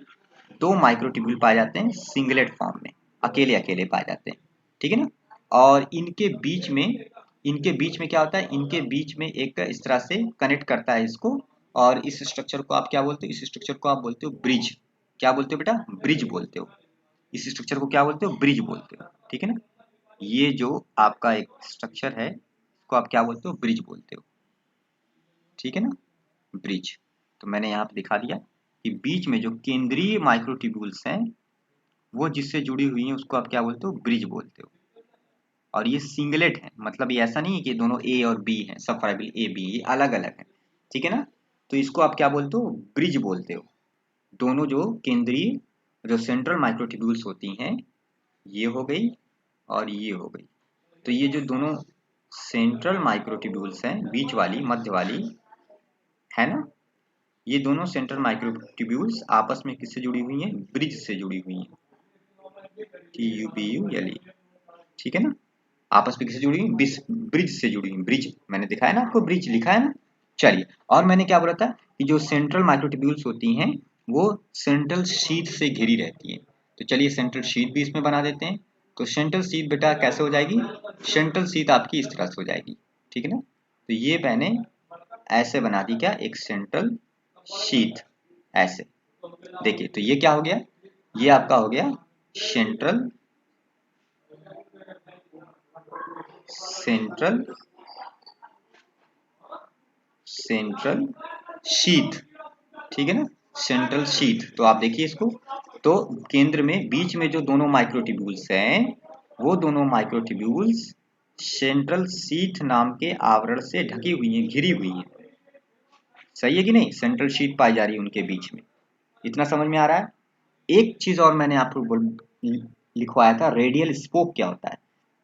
दो माइक्रोट्यूब्यूल पाए जाते हैं सिंगलेट फॉर्म में, अकेले अकेले पाए जाते हैं, ठीक है ना। और इनके बीच में क्या होता है, इनके बीच में एक इस तरह से कनेक्ट करता है इसको, और इस स्ट्रक्चर को आप क्या बोलते हो, इस स्ट्रक्चर को आप बोलते हो ब्रिज। क्या बोलते हो बेटा, ब्रिज बोलते हो। इस स्ट्रक्चर को क्या बोलते हो, ब्रिज बोलते हो, ठीक है ना। ये जो आपका एक स्ट्रक्चर है, इसको आप क्या बोलते हो, ब्रिज बोलते हो, ठीक है ना, ब्रिज। तो मैंने यहाँ पे दिखा दिया कि बीच में जो केंद्रीय माइक्रोट्यूब्यूल्स हैं, वो जिससे जुड़ी हुई हैं, उसको आप क्या बोलते हो, ब्रिज बोलते हो। और ये सिंगलेट है, मतलब ये ऐसा नहीं है कि दोनों ए और बी हैं, सब फाइब्रिल ए बी, ये अलग अलग है, ठीक है ना। तो इसको आप क्या बोलते हो, ब्रिज बोलते हो। दोनों जो केंद्रीय जो सेंट्रल माइक्रोट्यूब्यूल्स होती हैं, ये हो गई और ये हो गई। तो ये जो दोनों सेंट्रल माइक्रोट्यूब्यूल्स हैं, बीच वाली मध्य वाली, है ना, ये दोनों सेंट्रल माइक्रोट्यूब्यूल्स आपस में किससे जुड़ी हुई हैं, ब्रिज से जुड़ी हुई हैं, TUBULE, ठीक है ना। आपस में किससे जुड़ी हुई, ब्रिज से जुड़ी हुई, ब्रिज मैंने दिखाया ना आपको, ब्रिज लिखा है ना। चलिए, और मैंने क्या बोला था कि जो सेंट्रल माइक्रोट्यूब्यूल्स होती हैं, वो सेंट्रल शीथ से घिरी रहती हैं। तो चलिए सेंट्रल शीथ भी इसमें बना देते हैं। तो सेंट्रल शीथ बेटा कैसे हो जाएगी, सेंट्रल शीथ आपकी इस तरह से हो जाएगी, ठीक है ना। तो ये मैंने ऐसे बना दी, क्या, एक सेंट्रल शीथ, ऐसे। देखिए, तो ये क्या हो गया, ये आपका हो गया सेंट्रल सेंट्रल सेंट्रल शीथ, ठीक है ना, सेंट्रल शीथ। तो आप देखिए इसको, तो केंद्र में बीच में जो दोनों माइक्रोट्यूब्यूल्स हैं, वो दोनों माइक्रोट्यूब्यूल्स सेंट्रल शीथ नाम के आवरण से ढकी हुई हैं, घिरी हुई हैं। सही है कि नहीं, सेंट्रल शीथ पाई जा रही है उनके बीच में। इतना समझ में आ रहा है। एक चीज और मैंने आपको लिखवाया था, रेडियल स्पोक क्या होता है।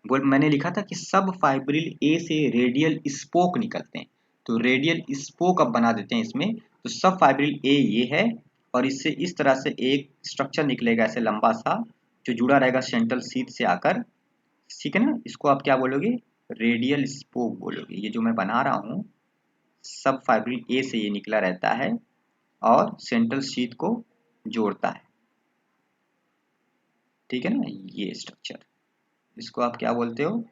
बोल, मैंने लिखा था कि सब फाइब्रिल ए से रेडियल स्पोक निकलते हैं। तो रेडियल स्पोक अब बना देते हैं इसमें। तो सब फाइब्रिल ए ये है, और इससे इस तरह से एक स्ट्रक्चर निकलेगा ऐसे लंबा सा, जो जुड़ा रहेगा सेंट्रल शीथ से आकर, ठीक है ना। इसको आप क्या बोलोगे, रेडियल स्पोक बोलोगे। ये जो मैं बना रहा हूँ, सब फाइब्रिल ए से ये निकला रहता है और सेंट्रल शीथ को जोड़ता है, ठीक है ना, ये स्ट्रक्चर, इसको आप क्या बोलते हो,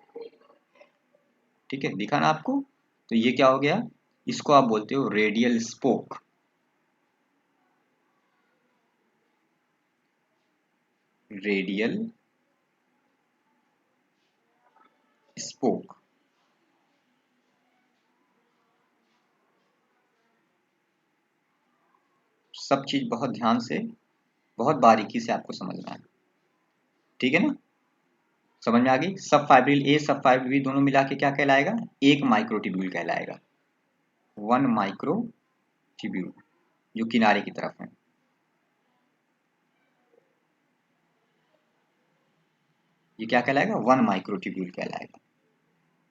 ठीक है, दिखा ना आपको। तो ये क्या हो गया, इसको आप बोलते हो रेडियल स्पोक, रेडियल स्पोक। सब चीज बहुत ध्यान से, बहुत बारीकी से आपको समझना है, ठीक है ना। समझ में आ गई। सब फाइब्रिल ए सब फाइब्रिल बी दोनों मिला के क्या कहलाएगा, एक माइक्रोट्यूब्यूल कहलाएगा, वन माइक्रोट्यूब्यूल, जो किनारे की तरफ है। ये क्या कहलाएगा, वन माइक्रोट्यूब्यूल कहलाएगा।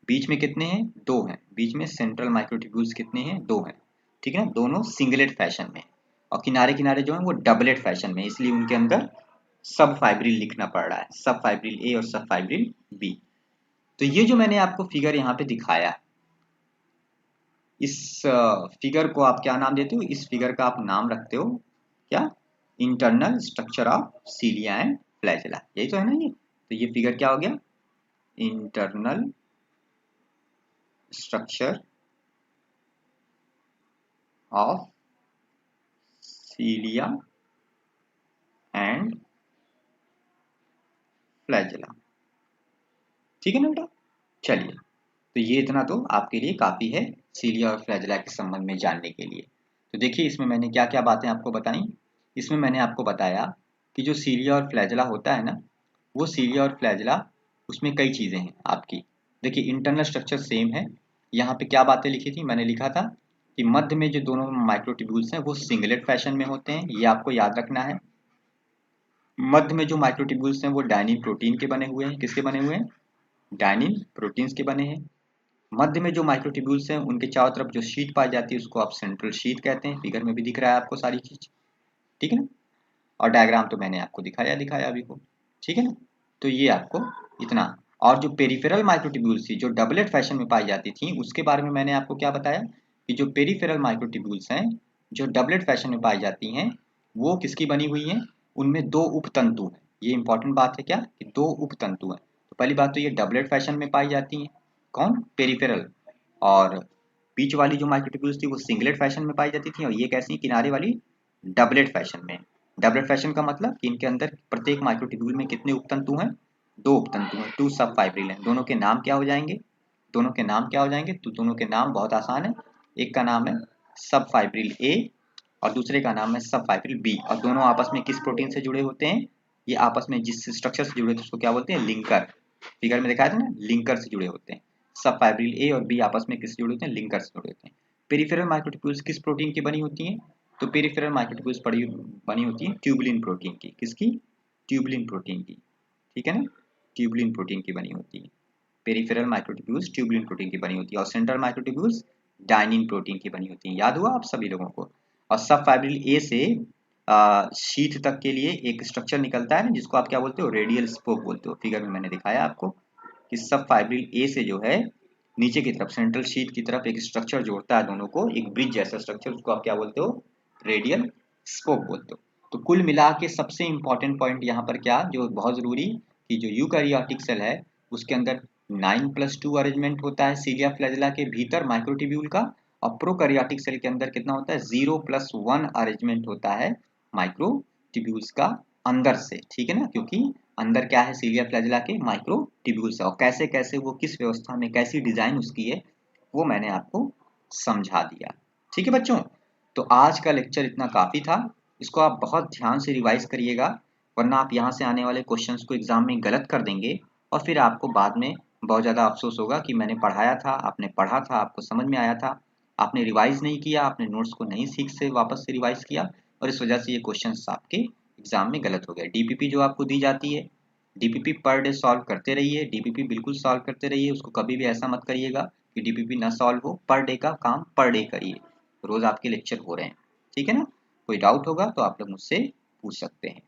बीच में कितने हैं, दो हैं, बीच में सेंट्रल माइक्रोट्यूब्यूल्स कितने हैं, दो हैं, ठीक है ना, दोनों सिंगलेट फैशन में। और किनारे किनारे जो है वो डबलेट फैशन में, इसलिए उनके अंदर सब फाइब्रिल लिखना पड़ रहा है, सब फाइब्रिल ए और सब फाइब्रिल बी। तो ये जो मैंने आपको फिगर यहाँ पे दिखाया, इस फिगर को आप क्या नाम देते हो, इस फिगर का आप नाम रखते हो क्या, internal structure of cilia and flagella, यही तो है ना ये। तो ये फिगर क्या हो गया, internal structure of cilia and flagella, ठीक है ना बेटा। चलिए, तो ये इतना तो आपके लिए काफी है सीलिया और फ्लैजेला के संबंध में जानने के लिए। तो देखिए, इसमें मैंने क्या क्या बातें आपको बताई। इसमें मैंने आपको बताया कि जो सीलिया और फ्लैजेला होता है ना, वो सीलिया और फ्लैजेला, उसमें कई चीज़ें हैं आपकी। देखिए इंटरनल स्ट्रक्चर सेम है। यहाँ पे क्या बातें लिखी थी, मैंने लिखा था कि मध्य में जो दोनों माइक्रोट्यूब्यूल्स हैं वो सिंगलेट फैशन में होते हैं, ये आपको याद रखना है। मध्य में जो माइक्रोट्यूब्यूल्स हैं वो डायनिन प्रोटीन के बने हुए हैं। किसके बने हुए हैं? डायनिन प्रोटीन्स के बने हैं। मध्य में जो माइक्रोट्यूब्यूल्स हैं उनके चारों तरफ जो शीट पाई जाती है उसको आप सेंट्रल शीट कहते हैं। फिगर में भी दिख रहा है आपको सारी चीज, ठीक है ना। और डायग्राम तो मैंने आपको दिखाया दिखाया अभी को, ठीक है ना। तो ये आपको इतना। और जो पेरिफेरल माइक्रोट्यूब्यूल्स थी जो डबलेट फैशन में पाई जाती थी, उसके बारे में मैंने आपको क्या बताया कि जो पेरिफेरल माइक्रोट्यूब्यूल्स हैं जो डबलेट फैशन में पाई जाती हैं वो किसकी बनी हुई हैं? उनमें दो उपतंतु हैं। ये इंपॉर्टेंट बात है क्या, कि दो उपतंतु हैं। तो पहली बात तो ये डबलेट फैशन में पाई जाती हैं, कौन? पेरिफेरल। और बीच वाली जो माइक्रोट्यूब्यूल्स थी वो सिंगलेट फैशन में पाई जाती थी, और ये कैसी किनारे वाली? डबलेट फैशन में। डबलेट फैशन का मतलब कि इनके अंदर प्रत्येक माइक्रोट्यूब्यूल में कितने उपतंतु हैं? दो उपतंतु हैं, टू सब फाइब्रिल हैं। दोनों के नाम क्या हो जाएंगे? दोनों के नाम क्या हो जाएंगे? तो दोनों के नाम बहुत आसान है। एक का नाम है सब फाइब्रिल ए और दूसरे का नाम है सब फाइब्रिल बी। और दोनों आपस में किस प्रोटीन से जुड़े होते हैं? ये आपस में जिस स्ट्रक्चर से जुड़े होते हैं उसको क्या बोलते हैं? लिंकर। फिगर में दिखाया था ना, लिंकर से जुड़े होते हैं। सब फाइब्रिल ए और बी आपस में किस जुड़े होते हैं? लिंकर से जुड़े होते हैं। पेरिफेरल माइक्रोट्यूब्यूल्स किस प्रोटीन की बनी होती हैं? तो पेरिफेरल माइक्रोट्यूब्यूल्स बनी होती है ट्यूबुलिन प्रोटीन की। किसकी? ट्यूबुलिन प्रोटीन की, ठीक है ना। ट्यूबुलिन प्रोटीन की बनी होती है। पेरिफेरल माइक्रोट्यूब्यूल्स ट्यूबुलिन प्रोटीन की बनी होती है और सेंट्रल माइक्रोट्यूब्यूल्स डायनिन प्रोटीन की बनी होती है। याद हुआ आप सभी लोगों को? और सब फाइब्रिल ए से शीथ तक के लिए एक स्ट्रक्चर निकलता है ना, जिसको आप क्या बोलते हो? रेडियल स्पोक बोलते हो। फिगर में मैंने दिखाया आपको कि सब फाइब्रिल ए से जो है नीचे की तरफ सेंट्रल शीट की तरफ एक स्ट्रक्चर जोड़ता है दोनों को, एक ब्रिज जैसा स्ट्रक्चर, उसको आप क्या बोलते हो? रेडियल स्पोक बोलते हो। तो कुल मिला के सबसे इंपॉर्टेंट पॉइंट यहाँ पर क्या जो बहुत जरूरी, कि जो यूकैरियोटिक सेल है उसके अंदर 9+2 अरेंजमेंट होता है सीलिया फ्लैजेला के भीतर माइक्रोट्यूब्यूल का, और प्रोकैरियोटिक सेल के अंदर कितना होता है? 0+1 अरेंजमेंट होता है माइक्रोट्यूब्यूल्स का अंदर से, ठीक है ना। क्योंकि अंदर क्या है सीलिया फ्लैजेला के? माइक्रोट्यूब्यूल्स है। और कैसे कैसे वो किस व्यवस्था में कैसी डिजाइन उसकी है वो मैंने आपको समझा दिया, ठीक है बच्चों। तो आज का लेक्चर इतना काफी था। इसको आप बहुत ध्यान से रिवाइज करिएगा, वरना आप यहाँ से आने वाले क्वेश्चंस को एग्जाम में गलत कर देंगे और फिर आपको बाद में बहुत ज़्यादा अफसोस होगा कि मैंने पढ़ाया था, आपने पढ़ा था, आपको समझ में आया था, आपने रिवाइज नहीं किया, आपने नोट्स को नहीं ठीक से वापस से रिवाइज किया, और इस वजह से ये क्वेश्चंस आपके एग्जाम में गलत हो गए। डीपीपी जो आपको दी जाती है, डीपीपी पर डे सॉल्व करते रहिए, डीपीपी बिल्कुल सॉल्व करते रहिए। उसको कभी भी ऐसा मत करिएगा कि डीपीपी ना सॉल्व हो। पर डे का काम पर डे करिए। रोज आपके लेक्चर हो रहे हैं, ठीक है ना। कोई डाउट होगा तो आप लोग मुझसे पूछ सकते हैं।